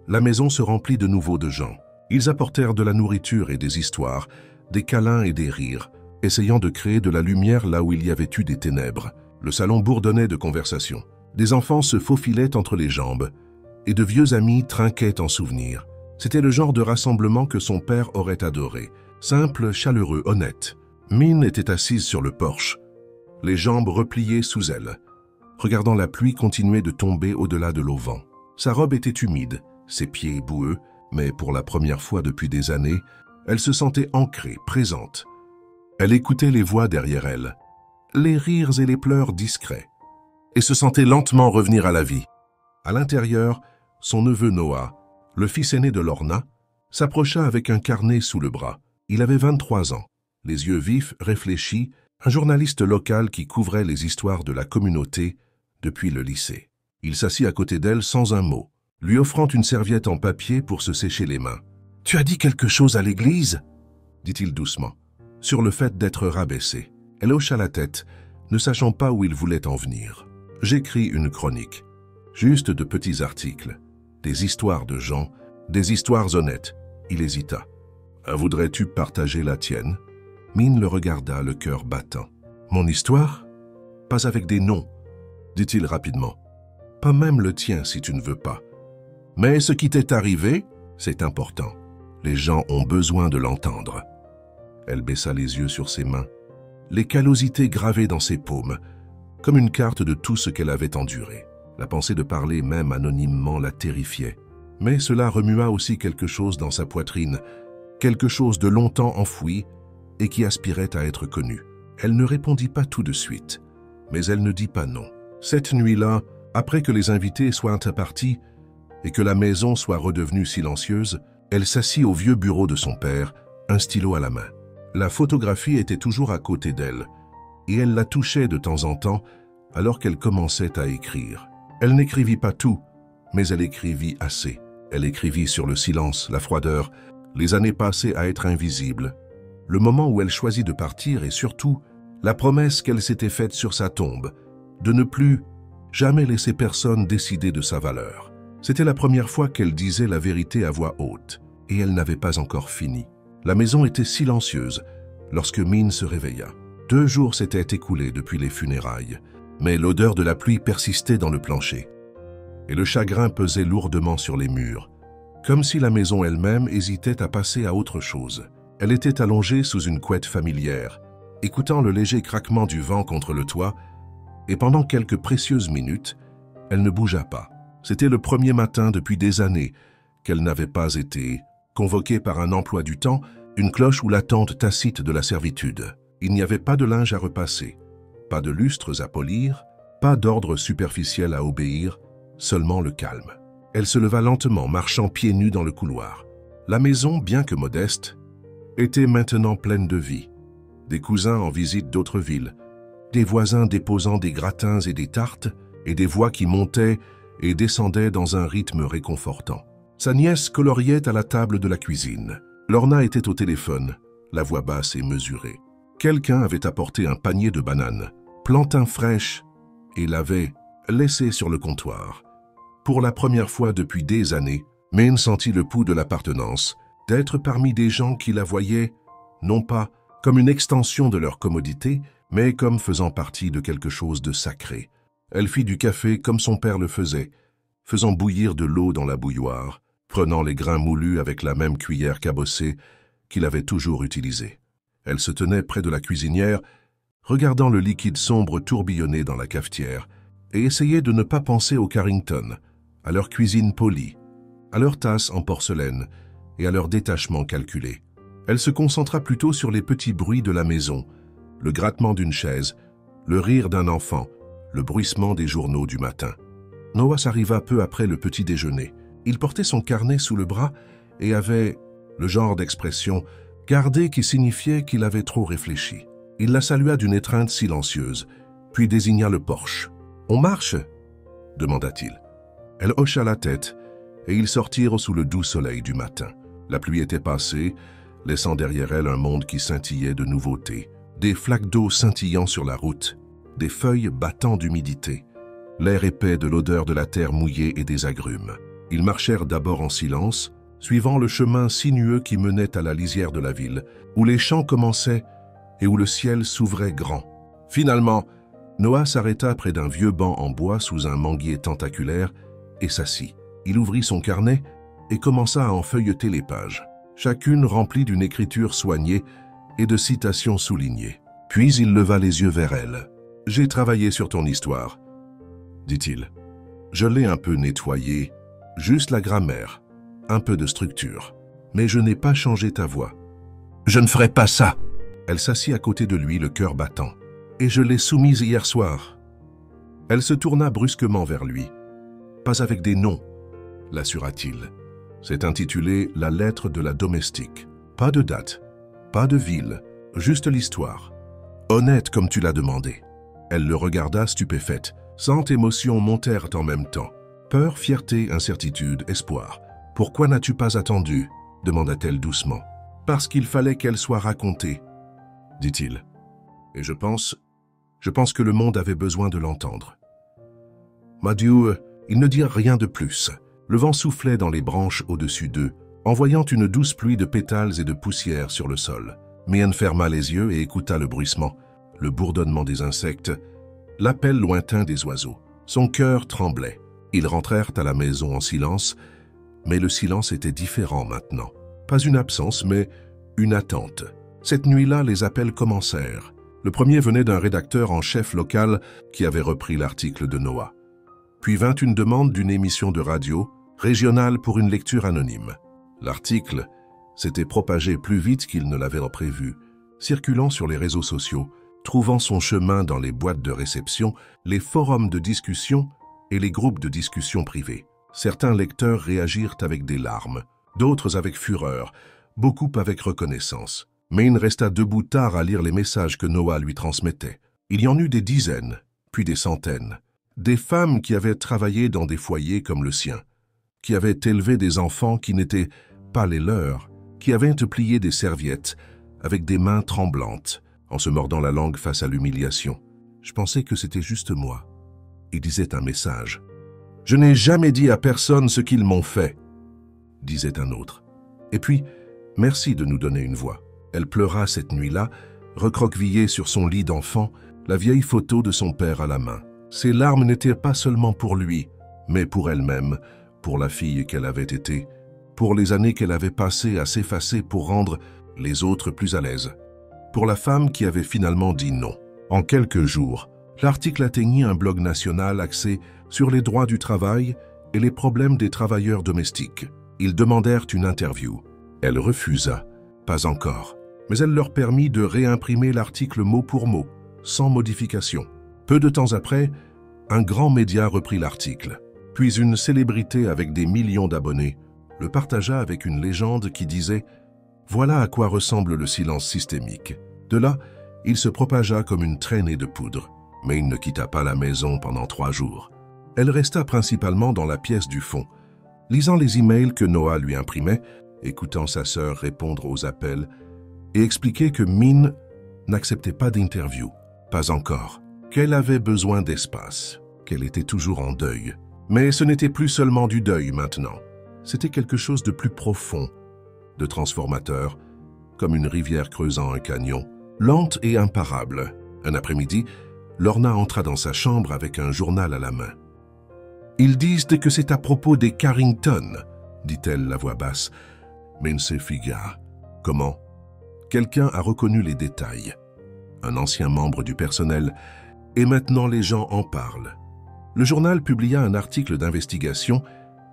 la maison se remplit de nouveau de gens. Ils apportèrent de la nourriture et des histoires, des câlins et des rires, essayant de créer de la lumière là où il y avait eu des ténèbres. Le salon bourdonnait de conversations. Des enfants se faufilaient entre les jambes, et de vieux amis trinquaient en souvenirs. C'était le genre de rassemblement que son père aurait adoré, simple, chaleureux, honnête. Min était assise sur le porche, les jambes repliées sous elle, regardant la pluie continuer de tomber au-delà de l'auvent. Sa robe était humide, ses pieds boueux, mais pour la première fois depuis des années, elle se sentait ancrée, présente. Elle écoutait les voix derrière elle, les rires et les pleurs discrets, et se sentait lentement revenir à la vie. À l'intérieur, son neveu Noah, le fils aîné de Lorna, s'approcha avec un carnet sous le bras. Il avait 23 ans, les yeux vifs, réfléchis, un journaliste local qui couvrait les histoires de la communauté depuis le lycée. Il s'assit à côté d'elle sans un mot, lui offrant une serviette en papier pour se sécher les mains. « Tu as dit quelque chose à l'église ?» dit-il doucement, sur le fait d'être rabaissé. Elle hocha la tête, ne sachant pas où il voulait en venir. « J'écris une chronique, juste de petits articles, des histoires de gens, des histoires honnêtes. » Il hésita. « Voudrais-tu partager la tienne ?» Min le regarda, le cœur battant. « Mon histoire ? Pas avec des noms, dit-il rapidement. Pas même le tien si tu ne veux pas. Mais ce qui t'est arrivé, c'est important. Les gens ont besoin de l'entendre. Elle baissa les yeux sur ses mains, les callosités gravées dans ses paumes, comme une carte de tout ce qu'elle avait enduré. La pensée de parler même anonymement la terrifiait. Mais cela remua aussi quelque chose dans sa poitrine, quelque chose de longtemps enfoui et qui aspirait à être connu. Elle ne répondit pas tout de suite, mais elle ne dit pas non. Cette nuit-là, après que les invités soient partis et que la maison soit redevenue silencieuse, elle s'assit au vieux bureau de son père, un stylo à la main. La photographie était toujours à côté d'elle, et elle la touchait de temps en temps alors qu'elle commençait à écrire. Elle n'écrivit pas tout, mais elle écrivit assez. Elle écrivit sur le silence, la froideur, les années passées à être invisibles, le moment où elle choisit de partir et surtout la promesse qu'elle s'était faite sur sa tombe, de ne plus jamais laisser personne décider de sa valeur. C'était la première fois qu'elle disait la vérité à voix haute, et elle n'avait pas encore fini. La maison était silencieuse lorsque Min se réveilla. 2 jours s'étaient écoulés depuis les funérailles, mais l'odeur de la pluie persistait dans le plancher, et le chagrin pesait lourdement sur les murs, comme si la maison elle-même hésitait à passer à autre chose. Elle était allongée sous une couette familière, écoutant le léger craquement du vent contre le toit, et pendant quelques précieuses minutes, elle ne bougea pas. C'était le premier matin depuis des années qu'elle n'avait pas été convoquée par un emploi du temps, une cloche ou l'attente tacite de la servitude. Il n'y avait pas de linge à repasser, pas de lustres à polir, pas d'ordre superficiel à obéir, seulement le calme. Elle se leva lentement, marchant pieds nus dans le couloir. La maison, bien que modeste, était maintenant pleine de vie. Des cousins en visite d'autres villes, des voisins déposant des gratins et des tartes, et des voix qui montaient et descendaient dans un rythme réconfortant. Sa nièce coloriait à la table de la cuisine. Lorna était au téléphone, la voix basse et mesurée. Quelqu'un avait apporté un panier de bananes, plantain fraîches, et l'avait laissé sur le comptoir. Pour la première fois depuis des années, Min sentit le pouls de l'appartenance, d'être parmi des gens qui la voyaient, non pas comme une extension de leur commodité, mais comme faisant partie de quelque chose de sacré. Elle fit du café comme son père le faisait, faisant bouillir de l'eau dans la bouilloire, prenant les grains moulus avec la même cuillère cabossée qu'il avait toujours utilisée. Elle se tenait près de la cuisinière, regardant le liquide sombre tourbillonner dans la cafetière, et essayait de ne pas penser aux Carrington, à leur cuisine polie, à leurs tasses en porcelaine et à leur détachement calculé. Elle se concentra plutôt sur les petits bruits de la maison, le grattement d'une chaise, le rire d'un enfant, le bruissement des journaux du matin. Noah arriva peu après le petit déjeuner. Il portait son carnet sous le bras et avait le genre d'expression gardée qui signifiait qu'il avait trop réfléchi. Il la salua d'une étreinte silencieuse, puis désigna le porche. « On marche ?» demanda-t-il. Elle hocha la tête et ils sortirent sous le doux soleil du matin. La pluie était passée, laissant derrière elle un monde qui scintillait de nouveautés. Des flaques d'eau scintillant sur la route, des feuilles battant d'humidité, l'air épais de l'odeur de la terre mouillée et des agrumes. Ils marchèrent d'abord en silence, suivant le chemin sinueux qui menait à la lisière de la ville, où les champs commençaient et où le ciel s'ouvrait grand. Finalement, Noah s'arrêta près d'un vieux banc en bois sous un manguier tentaculaire et s'assit. Il ouvrit son carnet et commença à en feuilleter les pages, chacune remplie d'une écriture soignée et de citations soulignées. Puis il leva les yeux vers elle. « J'ai travaillé sur ton histoire, » dit-il. « Je l'ai un peu nettoyée, juste la grammaire, un peu de structure. Mais je n'ai pas changé ta voix. »« Je ne ferai pas ça !» Elle s'assit à côté de lui, le cœur battant. « Et je l'ai soumise hier soir. » Elle se tourna brusquement vers lui. « Pas avec des noms, » l'assura-t-il. C'est intitulé « La lettre de la domestique ». Pas de date, pas de ville, juste l'histoire. Honnête comme tu l'as demandé. Elle le regarda stupéfaite. 100 émotions montèrent en même temps. Peur, fierté, incertitude, espoir. « Pourquoi n'as-tu pas attendu ?» demanda-t-elle doucement. « Parce qu'il fallait qu'elle soit racontée, » dit-il. « Et je pense que le monde avait besoin de l'entendre. » Madieu, ils ne dirent rien de plus. Le vent soufflait dans les branches au-dessus d'eux, envoyant une douce pluie de pétales et de poussière sur le sol. Mian ferma les yeux et écouta le bruissement, le bourdonnement des insectes, l'appel lointain des oiseaux. Son cœur tremblait. Ils rentrèrent à la maison en silence, mais le silence était différent maintenant. Pas une absence, mais une attente. Cette nuit-là, les appels commencèrent. Le premier venait d'un rédacteur en chef local qui avait repris l'article de Noah. Puis vint une demande d'une émission de radio régionale pour une lecture anonyme. L'article s'était propagé plus vite qu'il ne l'avait prévu, circulant sur les réseaux sociaux, trouvant son chemin dans les boîtes de réception, les forums de discussion et les groupes de discussion privés. Certains lecteurs réagirent avec des larmes, d'autres avec fureur, beaucoup avec reconnaissance. Maine resta debout tard à lire les messages que Noah lui transmettait. Il y en eut des dizaines, puis des centaines. Des femmes qui avaient travaillé dans des foyers comme le sien, qui avaient élevé des enfants qui n'étaient pas les leurs, qui avaient plié des serviettes avec des mains tremblantes, en se mordant la langue face à l'humiliation. Je pensais que c'était juste moi. Il disait un message. « Je n'ai jamais dit à personne ce qu'ils m'ont fait », disait un autre. Et puis, « Merci de nous donner une voix ». Elle pleura cette nuit-là, recroquevillée sur son lit d'enfant, la vieille photo de son père à la main. Ses larmes n'étaient pas seulement pour lui, mais pour elle-même, pour la fille qu'elle avait été, pour les années qu'elle avait passées à s'effacer pour rendre les autres plus à l'aise, pour la femme qui avait finalement dit non. En quelques jours, l'article atteignit un blog national axé sur les droits du travail et les problèmes des travailleurs domestiques. Ils demandèrent une interview. Elle refusa. Pas encore. Mais elle leur permit de réimprimer l'article mot pour mot, sans modification. Peu de temps après, un grand média reprit l'article. Puis une célébrité avec des millions d'abonnés le partagea avec une légende qui disait « Voilà à quoi ressemble le silence systémique ». De là, il se propagea comme une traînée de poudre. Mais il ne quitta pas la maison pendant 3 jours. Elle resta principalement dans la pièce du fond, lisant les emails que Noah lui imprimait, écoutant sa sœur répondre aux appels et expliquer que Min n'acceptait pas d'interview, pas encore, qu'elle avait besoin d'espace, qu'elle était toujours en deuil. Mais ce n'était plus seulement du deuil maintenant, c'était quelque chose de plus profond, de transformateur, comme une rivière creusant un canyon, lente et imparable. Un après-midi, Lorna entra dans sa chambre avec un journal à la main. « Ils disent que c'est à propos des Carrington, » dit-elle la voix basse. Mais se figa. Comment? Quelqu'un a reconnu les détails. Un ancien membre du personnel. Et maintenant les gens en parlent. Le journal publia un article d'investigation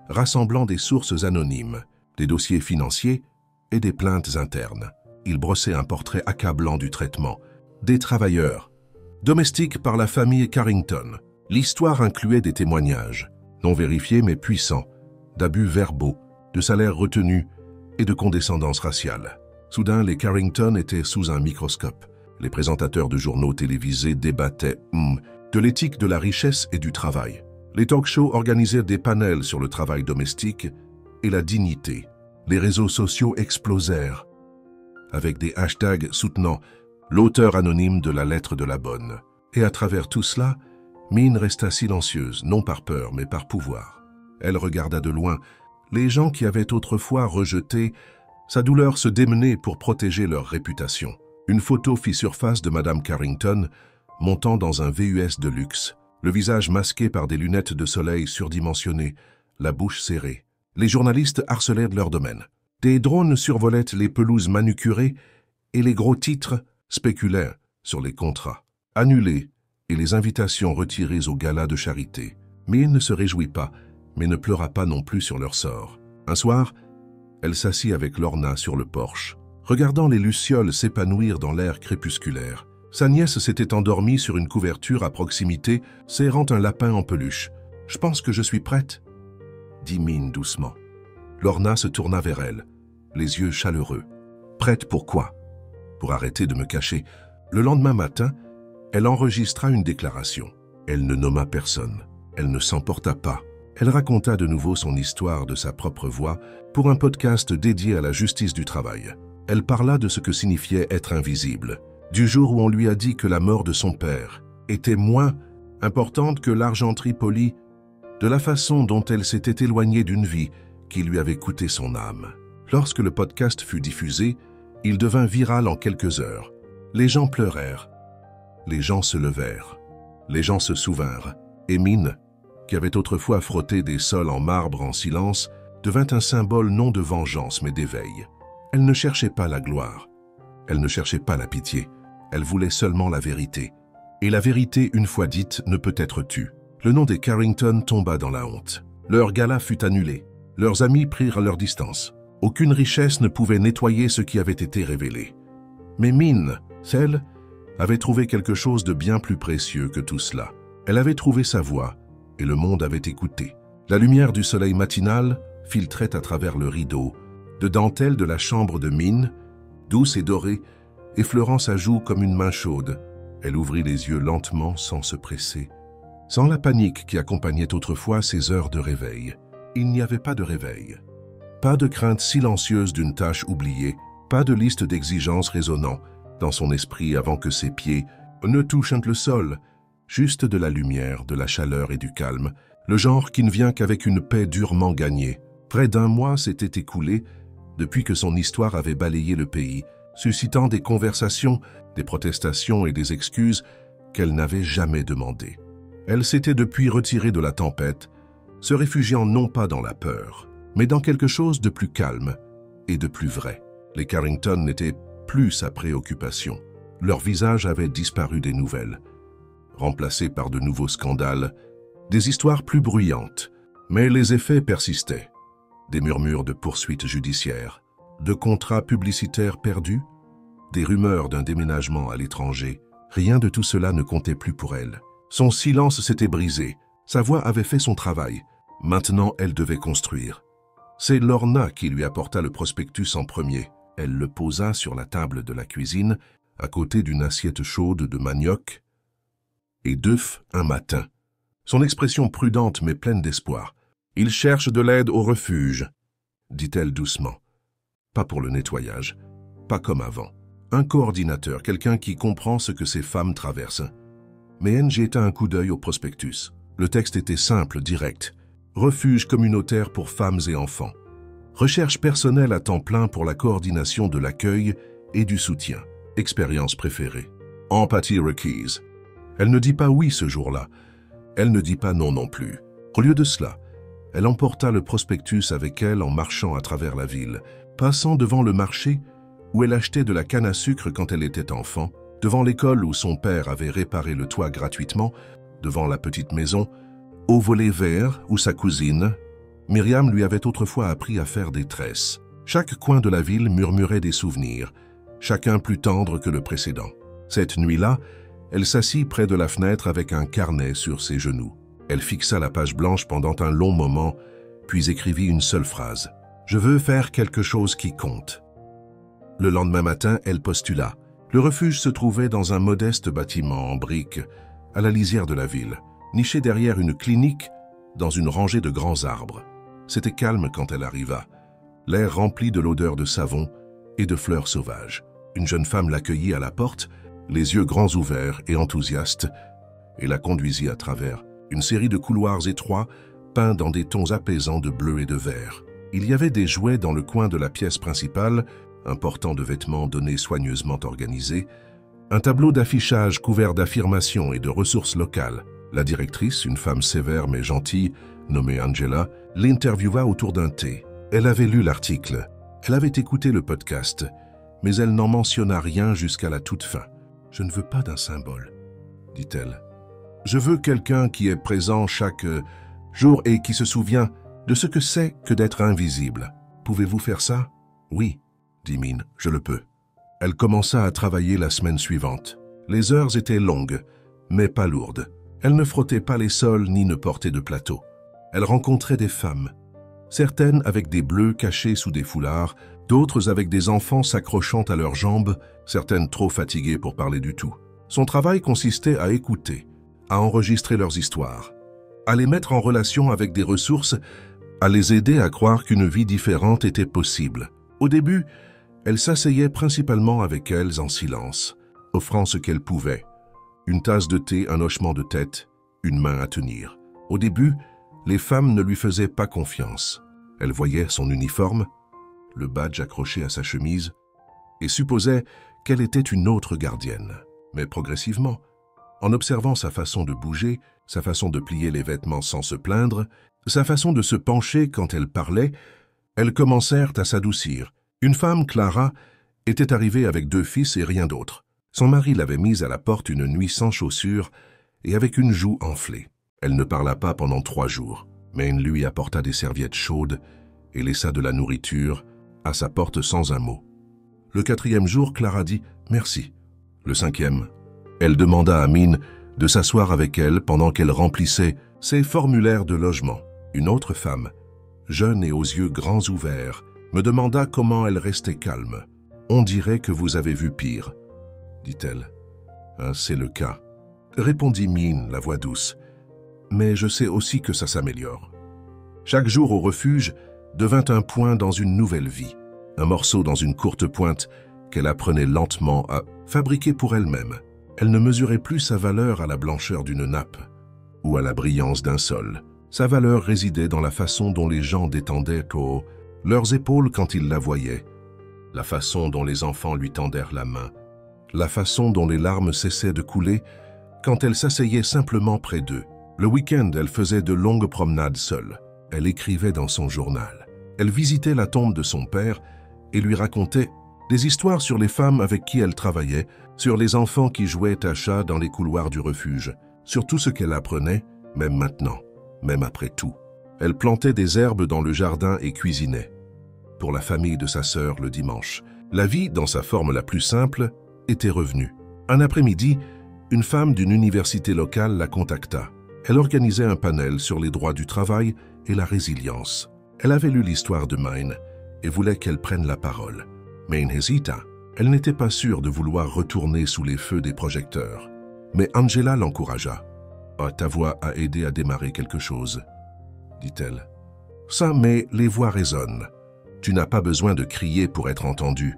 rassemblant des sources anonymes, des dossiers financiers et des plaintes internes. Il brossait un portrait accablant du traitement. Des travailleurs, domestiques par la famille Carrington. L'histoire incluait des témoignages, non vérifiés mais puissants, d'abus verbaux, de salaires retenus et de condescendance raciale. Soudain, les Carrington étaient sous un microscope. Les présentateurs de journaux télévisés débattaient de l'éthique de la richesse et du travail. Les talk-shows organisaient des panels sur le travail domestique et la dignité. Les réseaux sociaux explosèrent avec des hashtags soutenant l'auteur anonyme de la lettre de la bonne. Et à travers tout cela, Min resta silencieuse, non par peur, mais par pouvoir. Elle regarda de loin les gens qui avaient autrefois rejeté. Sa douleur se démenait pour protéger leur réputation. Une photo fit surface de Madame Carrington, montant dans un VUS de luxe, le visage masqué par des lunettes de soleil surdimensionnées, la bouche serrée. Les journalistes harcelèrent leur domaine. Des drones survolaient les pelouses manucurées et les gros titres spéculaient sur les contrats annulés et les invitations retirées au gala de charité. Mais il ne se réjouit pas, mais ne pleura pas non plus sur leur sort. Un soir, elle s'assit avec Lorna sur le porche, regardant les lucioles s'épanouir dans l'air crépusculaire. Sa nièce s'était endormie sur une couverture à proximité, serrant un lapin en peluche. « Je pense que je suis prête », dit Min doucement. Lorna se tourna vers elle, les yeux chaleureux. « Prête pour quoi ?»« Pour arrêter de me cacher. » Le lendemain matin, elle enregistra une déclaration. Elle ne nomma personne. Elle ne s'emporta pas. Elle raconta de nouveau son histoire de sa propre voix pour un podcast dédié à la justice du travail. Elle parla de ce que signifiait être invisible, du jour où on lui a dit que la mort de son père était moins importante que l'argenterie polie, de la façon dont elle s'était éloignée d'une vie qui lui avait coûté son âme. Lorsque le podcast fut diffusé, il devint viral en quelques heures. Les gens pleurèrent. Les gens se levèrent. Les gens se souvinrent, et Min, qui avait autrefois frotté des sols en marbre en silence, devint un symbole non de vengeance mais d'éveil. Elle ne cherchait pas la gloire, elle ne cherchait pas la pitié, elle voulait seulement la vérité. Et la vérité, une fois dite, ne peut être tue. Le nom des Carrington tomba dans la honte. Leur gala fut annulé. Leurs amis prirent leur distance. Aucune richesse ne pouvait nettoyer ce qui avait été révélé. Mais Min, celle, avait trouvé quelque chose de bien plus précieux que tout cela. Elle avait trouvé sa voix, et le monde avait écouté. La lumière du soleil matinal filtrait à travers le rideau, de dentelle de la chambre de Min, douce et dorée, effleurant sa joue comme une main chaude. Elle ouvrit les yeux lentement, sans se presser, sans la panique qui accompagnait autrefois ses heures de réveil. Il n'y avait pas de réveil. Pas de crainte silencieuse d'une tâche oubliée, pas de liste d'exigences résonnant dans son esprit avant que ses pieds ne touchent le sol, juste de la lumière, de la chaleur et du calme, le genre qui ne vient qu'avec une paix durement gagnée. Près d'un mois s'était écoulé depuis que son histoire avait balayé le pays, suscitant des conversations, des protestations et des excuses qu'elle n'avait jamais demandées. Elle s'était depuis retirée de la tempête, se réfugiant non pas dans la peur, mais dans quelque chose de plus calme et de plus vrai. Les Carrington n'étaient plus sa préoccupation. Leur visage avait disparu des nouvelles, remplacés par de nouveaux scandales, des histoires plus bruyantes, mais les effets persistaient. Des murmures de poursuites judiciaires, de contrats publicitaires perdus, des rumeurs d'un déménagement à l'étranger. Rien de tout cela ne comptait plus pour elle. Son silence s'était brisé, sa voix avait fait son travail. Maintenant, elle devait construire. C'est Lorna qui lui apporta le prospectus en premier. Elle le posa sur la table de la cuisine, à côté d'une assiette chaude de manioc et d'œufs un matin. Son expression prudente mais pleine d'espoir. « Il cherche de l'aide au refuge », dit-elle doucement. Pas pour le nettoyage, pas comme avant. Un coordinateur, quelqu'un qui comprend ce que ces femmes traversent. Mais Anne jeta un coup d'œil au prospectus. Le texte était simple, direct. Refuge communautaire pour femmes et enfants. Recherche personnelle à temps plein pour la coordination de l'accueil et du soutien. Expérience préférée. Empathie requise. Elle ne dit pas oui ce jour-là. Elle ne dit pas non non plus. Au lieu de cela, elle emporta le prospectus avec elle en marchant à travers la ville, passant devant le marché où elle achetait de la canne à sucre quand elle était enfant, devant l'école où son père avait réparé le toit gratuitement, devant la petite maison, au volet vert où sa cousine, Myriam, lui avait autrefois appris à faire des tresses. Chaque coin de la ville murmurait des souvenirs, chacun plus tendre que le précédent. Cette nuit-là, elle s'assit près de la fenêtre avec un carnet sur ses genoux. Elle fixa la page blanche pendant un long moment, puis écrivit une seule phrase. « Je veux faire quelque chose qui compte. » Le lendemain matin, elle postula. Le refuge se trouvait dans un modeste bâtiment en briques, à la lisière de la ville, niché derrière une clinique dans une rangée de grands arbres. C'était calme quand elle arriva, l'air rempli de l'odeur de savon et de fleurs sauvages. Une jeune femme l'accueillit à la porte, les yeux grands ouverts et enthousiastes, et la conduisit à travers une série de couloirs étroits peints dans des tons apaisants de bleu et de vert. Il y avait des jouets dans le coin de la pièce principale, un portant de vêtements donnés soigneusement organisés, un tableau d'affichage couvert d'affirmations et de ressources locales. La directrice, une femme sévère mais gentille, nommée Angela, l'interviewa autour d'un thé. Elle avait lu l'article, elle avait écouté le podcast, mais elle n'en mentionna rien jusqu'à la toute fin. « Je ne veux pas d'un symbole, » dit-elle. « Je veux quelqu'un qui est présent chaque jour et qui se souvient de ce que c'est que d'être invisible. Pouvez-vous faire ça? » « Oui, » dit Min, « je le peux. » Elle commença à travailler la semaine suivante. Les heures étaient longues, mais pas lourdes. Elle ne frottait pas les sols ni ne portait de plateau. Elle rencontrait des femmes, certaines avec des bleus cachés sous des foulards, d'autres avec des enfants s'accrochant à leurs jambes, certaines trop fatiguées pour parler du tout. Son travail consistait à écouter, à enregistrer leurs histoires, à les mettre en relation avec des ressources, à les aider à croire qu'une vie différente était possible. Au début, elle s'asseyait principalement avec elles en silence, offrant ce qu'elle pouvait. Une tasse de thé, un hochement de tête, une main à tenir. Au début, les femmes ne lui faisaient pas confiance. Elles voyaient son uniforme, le badge accroché à sa chemise, et supposaient qu'elle était une autre gardienne. Mais progressivement, En observant sa façon de bouger, sa façon de plier les vêtements sans se plaindre, sa façon de se pencher quand elle parlait, elles commencèrent à s'adoucir. Une femme, Clara, était arrivée avec 2 fils et rien d'autre. Son mari l'avait mise à la porte une nuit sans chaussures et avec une joue enflée. Elle ne parla pas pendant 3 jours. Maine lui apporta des serviettes chaudes et laissa de la nourriture à sa porte sans un mot. Le 4e jour, Clara dit « Merci ». Le 5e, elle demanda à Mine de s'asseoir avec elle pendant qu'elle remplissait ses formulaires de logement. Une autre femme, jeune et aux yeux grands ouverts, me demanda comment elle restait calme. « On dirait que vous avez vu pire », dit-elle. « C'est le cas », répondit Mine, la voix douce. « Mais je sais aussi que ça s'améliore. » Chaque jour au refuge devint un point dans une nouvelle vie, un morceau dans une courte pointe qu'elle apprenait lentement à fabriquer pour elle-même. Elle ne mesurait plus sa valeur à la blancheur d'une nappe ou à la brillance d'un sol. Sa valeur résidait dans la façon dont les gens détendaient leurs épaules quand ils la voyaient, la façon dont les enfants lui tendèrent la main, la façon dont les larmes cessaient de couler quand elle s'asseyait simplement près d'eux. Le week-end, elle faisait de longues promenades seule. Elle écrivait dans son journal. Elle visitait la tombe de son père et lui racontait des histoires sur les femmes avec qui elle travaillait, sur les enfants qui jouaient à chat dans les couloirs du refuge, sur tout ce qu'elle apprenait, même maintenant, même après tout. Elle plantait des herbes dans le jardin et cuisinait. Pour la famille de sa sœur le dimanche, la vie, dans sa forme la plus simple, était revenue. Un après-midi, une femme d'une université locale la contacta. Elle organisait un panel sur les droits du travail et la résilience. Elle avait lu l'histoire de Maine et voulait qu'elle prenne la parole. Maine hésita. Elle n'était pas sûre de vouloir retourner sous les feux des projecteurs. Mais Angela l'encouragea. « Ah, ta voix a aidé à démarrer quelque chose, » dit-elle. « Ça, mais les voix résonnent. Tu n'as pas besoin de crier pour être entendu. »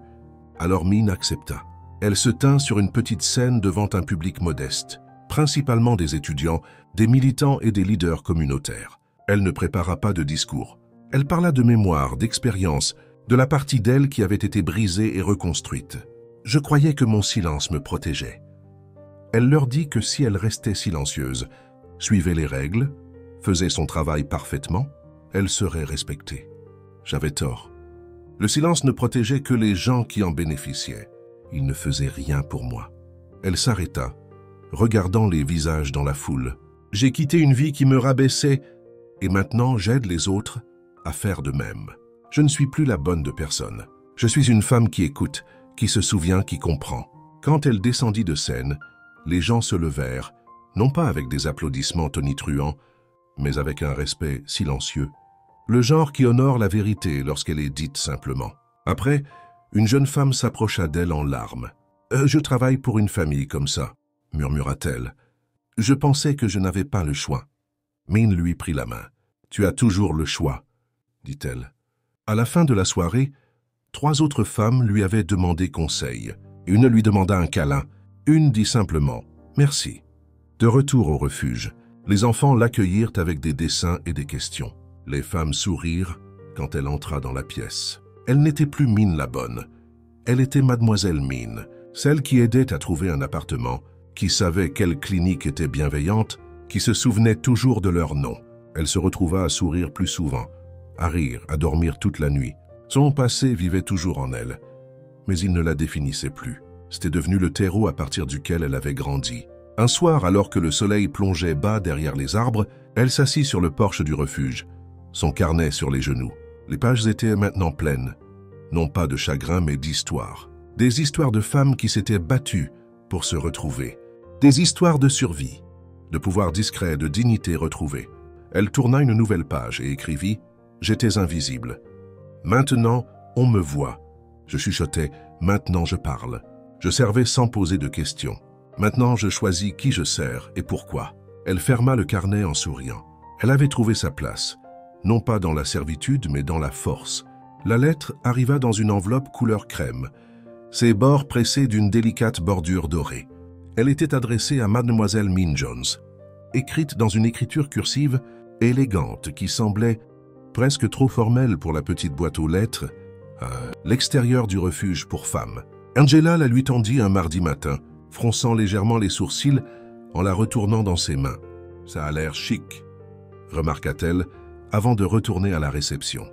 Alors Mine accepta. Elle se tint sur une petite scène devant un public modeste, principalement des étudiants, des militants et des leaders communautaires. Elle ne prépara pas de discours. Elle parla de mémoire, d'expérience, de la partie d'elle qui avait été brisée et reconstruite. Je croyais que mon silence me protégeait. Elle leur dit que si elle restait silencieuse, suivait les règles, faisait son travail parfaitement, elle serait respectée. J'avais tort. Le silence ne protégeait que les gens qui en bénéficiaient. Il ne faisait rien pour moi. Elle s'arrêta, regardant les visages dans la foule. J'ai quitté une vie qui me rabaissait et maintenant j'aide les autres à faire de même. Je ne suis plus la bonne de personne. Je suis une femme qui écoute, qui se souvient, qui comprend. Quand elle descendit de scène, les gens se levèrent, non pas avec des applaudissements tonitruants, mais avec un respect silencieux. Le genre qui honore la vérité lorsqu'elle est dite simplement. Après, une jeune femme s'approcha d'elle en larmes. « Je travaille pour une famille comme ça », murmura-t-elle. « Je pensais que je n'avais pas le choix. » Mine lui prit la main. « Tu as toujours le choix », dit-elle. À la fin de la soirée, 3 autres femmes lui avaient demandé conseil. Une lui demanda un câlin. Une dit simplement « Merci ». De retour au refuge, les enfants l'accueillirent avec des dessins et des questions. Les femmes sourirent quand elle entra dans la pièce. Elle n'était plus Mine la bonne. Elle était Mademoiselle Mine, celle qui aidait à trouver un appartement, qui savait quelle clinique était bienveillante, qui se souvenait toujours de leur nom. Elle se retrouva à sourire plus souvent, à rire, à dormir toute la nuit. Son passé vivait toujours en elle, mais il ne la définissait plus. C'était devenu le terreau à partir duquel elle avait grandi. Un soir, alors que le soleil plongeait bas derrière les arbres, elle s'assit sur le porche du refuge, son carnet sur les genoux. Les pages étaient maintenant pleines, non pas de chagrin mais d'histoires. Des histoires de femmes qui s'étaient battues pour se retrouver. Des histoires de survie, de pouvoir discret, de dignité retrouvée. Elle tourna une nouvelle page et écrivit « J'étais invisible. Maintenant, on me voit. » Je chuchotais « Maintenant, je parle. » Je servais sans poser de questions. Maintenant, je choisis qui je sers et pourquoi. Elle ferma le carnet en souriant. Elle avait trouvé sa place, non pas dans la servitude, mais dans la force. La lettre arriva dans une enveloppe couleur crème, ses bords pressés d'une délicate bordure dorée. Elle était adressée à Mademoiselle Mine Jones, écrite dans une écriture cursive élégante qui semblait presque trop formelle pour la petite boîte aux lettres, l'extérieur du refuge pour femmes. Angela la lui tendit un mardi matin, fronçant légèrement les sourcils en la retournant dans ses mains. « Ça a l'air chic », remarqua-t-elle avant de retourner à la réception.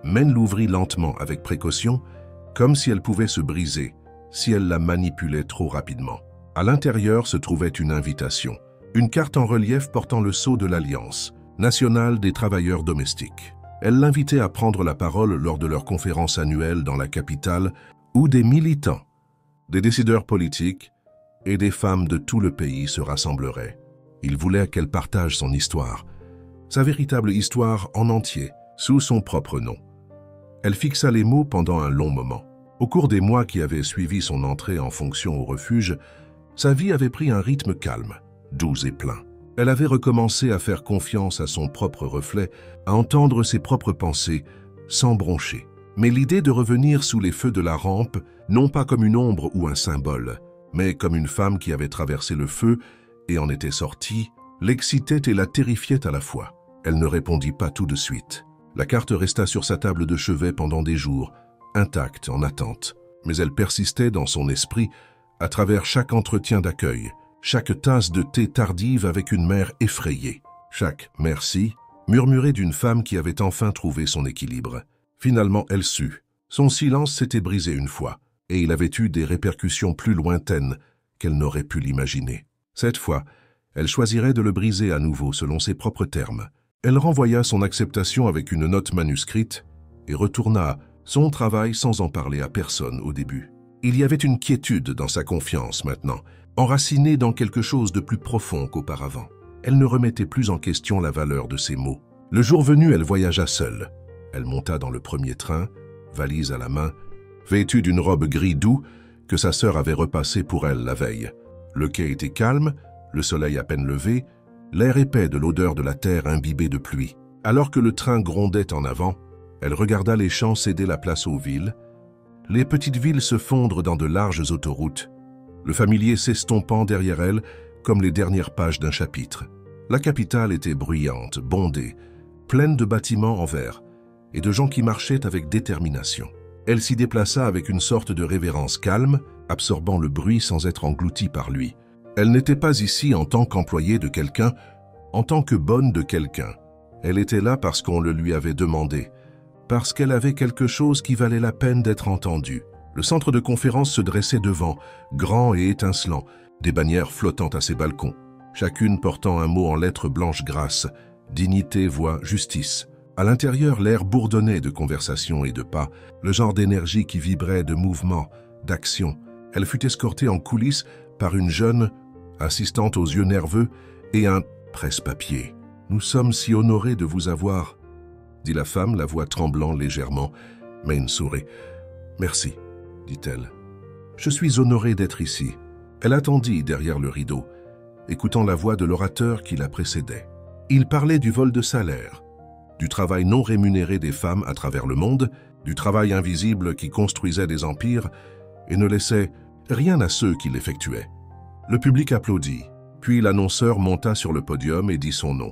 Men l'ouvrit lentement avec précaution, comme si elle pouvait se briser si elle la manipulait trop rapidement. À l'intérieur se trouvait une invitation, une carte en relief portant le sceau de l'Alliance nationale des travailleurs domestiques. Elle l'invitait à prendre la parole lors de leur conférence annuelle dans la capitale où des militants, des décideurs politiques et des femmes de tout le pays se rassembleraient. Il voulait qu'elle partage son histoire, sa véritable histoire en entier, sous son propre nom. Elle fixa les mots pendant un long moment. Au cours des mois qui avaient suivi son entrée en fonction au refuge, sa vie avait pris un rythme calme, doux et plein. Elle avait recommencé à faire confiance à son propre reflet, à entendre ses propres pensées, sans broncher. Mais l'idée de revenir sous les feux de la rampe, non pas comme une ombre ou un symbole, mais comme une femme qui avait traversé le feu et en était sortie, l'excitait et la terrifiait à la fois. Elle ne répondit pas tout de suite. La carte resta sur sa table de chevet pendant des jours, intacte en attente. Mais elle persistait dans son esprit à travers chaque entretien d'accueil, chaque tasse de thé tardive avec une mère effrayée, chaque « merci » murmuré d'une femme qui avait enfin trouvé son équilibre. Finalement, elle sut. Son silence s'était brisé une fois, et il avait eu des répercussions plus lointaines qu'elle n'aurait pu l'imaginer. Cette fois, elle choisirait de le briser à nouveau selon ses propres termes. Elle renvoya son acceptation avec une note manuscrite et retourna son travail sans en parler à personne au début. Il y avait une quiétude dans sa confiance maintenant, enracinée dans quelque chose de plus profond qu'auparavant. Elle ne remettait plus en question la valeur de ses mots. Le jour venu, elle voyagea seule. Elle monta dans le premier train, valise à la main, vêtue d'une robe gris doux que sa sœur avait repassée pour elle la veille. Le quai était calme, le soleil à peine levé, l'air épais de l'odeur de la terre imbibée de pluie. Alors que le train grondait en avant, elle regarda les champs céder la place aux villes, les petites villes se fondre dans de larges autoroutes, le familier s'estompant derrière elle comme les dernières pages d'un chapitre. La capitale était bruyante, bondée, pleine de bâtiments en verre et de gens qui marchaient avec détermination. Elle s'y déplaça avec une sorte de révérence calme, absorbant le bruit sans être engloutie par lui. Elle n'était pas ici en tant qu'employée de quelqu'un, en tant que bonne de quelqu'un. Elle était là parce qu'on le lui avait demandé, parce qu'elle avait quelque chose qui valait la peine d'être entendue. Le centre de conférence se dressait devant, grand et étincelant, des bannières flottant à ses balcons, chacune portant un mot en lettres blanches grasses, dignité, voix, justice. À l'intérieur, l'air bourdonnait de conversation et de pas, le genre d'énergie qui vibrait de mouvement, d'action. Elle fut escortée en coulisses par une jeune assistante aux yeux nerveux et un presse-papier. « Nous sommes si honorés de vous avoir », dit la femme, la voix tremblant légèrement. Maine sourit. « Merci », dit-elle. « Je suis honorée d'être ici. » Elle attendit derrière le rideau, écoutant la voix de l'orateur qui la précédait. Il parlait du vol de salaire, du travail non rémunéré des femmes à travers le monde, du travail invisible qui construisait des empires et ne laissait rien à ceux qui l'effectuaient. Le public applaudit, puis l'annonceur monta sur le podium et dit son nom.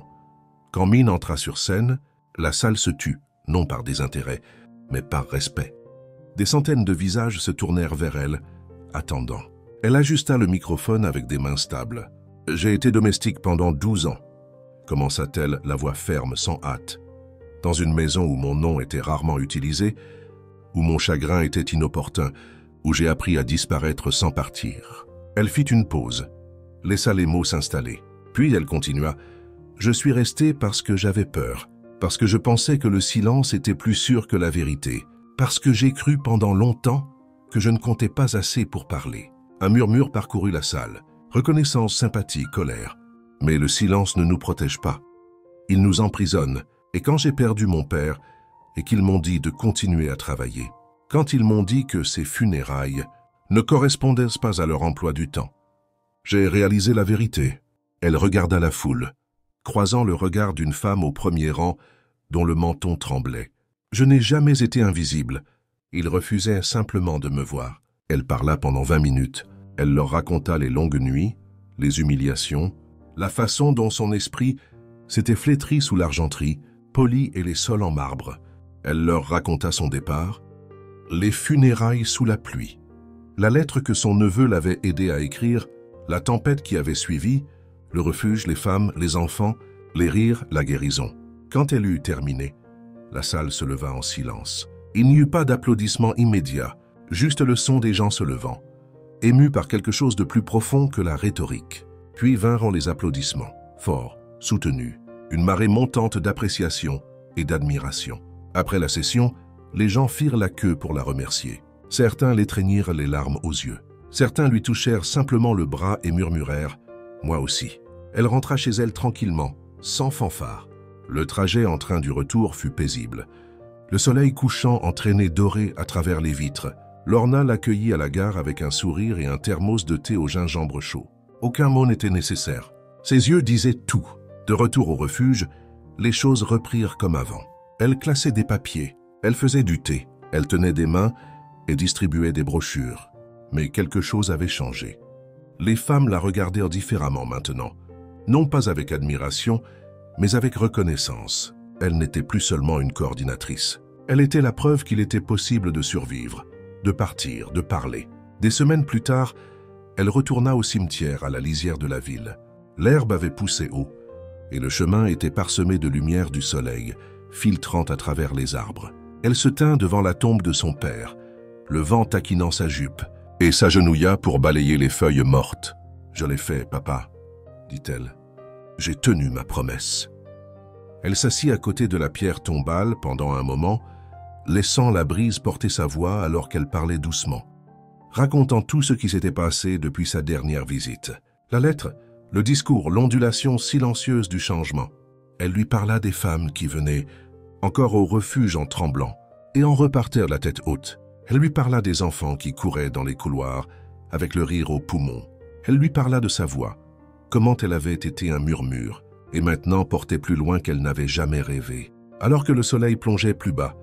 Quand Min entra sur scène, la salle se tut, non par désintérêt, mais par respect. Des centaines de visages se tournèrent vers elle, attendant. Elle ajusta le microphone avec des mains stables. « J'ai été domestique pendant 12 ans, commença-t-elle, la voix ferme, sans hâte. Dans une maison où mon nom était rarement utilisé, où mon chagrin était inopportun, où j'ai appris à disparaître sans partir. » Elle fit une pause, laissa les mots s'installer. Puis elle continua. « Je suis restée parce que j'avais peur, parce que je pensais que le silence était plus sûr que la vérité, parce que j'ai cru pendant longtemps que je ne comptais pas assez pour parler. » Un murmure parcourut la salle. Reconnaissance, sympathie, colère. Mais le silence ne nous protège pas. Il nous emprisonne. Et quand j'ai perdu mon père, et qu'ils m'ont dit de continuer à travailler, quand ils m'ont dit que ces funérailles ne correspondaient pas à leur emploi du temps, j'ai réalisé la vérité. Elle regarda la foule, croisant le regard d'une femme au premier rang dont le menton tremblait. Je n'ai jamais été invisible. Ils refusaient simplement de me voir. Elle parla pendant 20 minutes. Elle leur raconta les longues nuits, les humiliations, la façon dont son esprit s'était flétri sous l'argenterie, poli et les sols en marbre. Elle leur raconta son départ, les funérailles sous la pluie, la lettre que son neveu l'avait aidé à écrire, la tempête qui avait suivi, Le refuge, les femmes, les enfants, les rires, la guérison. Quand elle eut terminé, la salle se leva en silence. Il n'y eut pas d'applaudissements immédiats, juste le son des gens se levant, émus par quelque chose de plus profond que la rhétorique. Puis vinrent les applaudissements, forts, soutenus, une marée montante d'appréciation et d'admiration. Après la session, les gens firent la queue pour la remercier. Certains l'étreignirent les larmes aux yeux. Certains lui touchèrent simplement le bras et murmurèrent « Moi aussi ». Elle rentra chez elle tranquillement, sans fanfare. Le trajet en train du retour fut paisible. Le soleil couchant entraînait doré à travers les vitres. Lorna l'accueillit à la gare avec un sourire et un thermos de thé au gingembre chaud. Aucun mot n'était nécessaire. Ses yeux disaient tout. De retour au refuge, les choses reprirent comme avant. Elle classait des papiers, elle faisait du thé, elle tenait des mains et distribuait des brochures. Mais quelque chose avait changé. Les femmes la regardèrent différemment maintenant. Non pas avec admiration, mais avec reconnaissance. Elle n'était plus seulement une coordinatrice. Elle était la preuve qu'il était possible de survivre, de partir, de parler. Des semaines plus tard, elle retourna au cimetière à la lisière de la ville. L'herbe avait poussé haut, et le chemin était parsemé de lumière du soleil, filtrant à travers les arbres. Elle se tint devant la tombe de son père, le vent taquinant sa jupe, et s'agenouilla pour balayer les feuilles mortes. « Je l'ai fait, papa », dit-elle. « J'ai tenu ma promesse. » Elle s'assit à côté de la pierre tombale pendant un moment, laissant la brise porter sa voix alors qu'elle parlait doucement, racontant tout ce qui s'était passé depuis sa dernière visite. La lettre, le discours, l'ondulation silencieuse du changement. Elle lui parla des femmes qui venaient, encore au refuge en tremblant, et en repartèrent la tête haute. Elle lui parla des enfants qui couraient dans les couloirs, avec le rire aux poumons. Elle lui parla de sa voix, comment elle avait été un murmure, et maintenant portait plus loin qu'elle n'avait jamais rêvé. Alors que le soleil plongeait plus bas,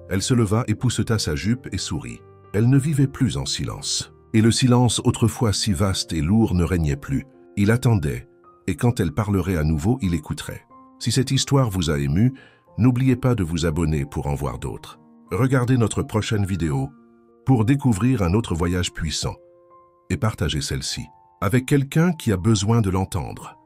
elle se leva et pousseta sa jupe et sourit. Elle ne vivait plus en silence. Et le silence, autrefois si vaste et lourd, ne régnait plus. Il attendait, et quand elle parlerait à nouveau, il écouterait. Si cette histoire vous a ému, n'oubliez pas de vous abonner pour en voir d'autres. Regardez notre prochaine vidéo pour découvrir un autre voyage puissant et partagez celle-ci avec quelqu'un qui a besoin de l'entendre.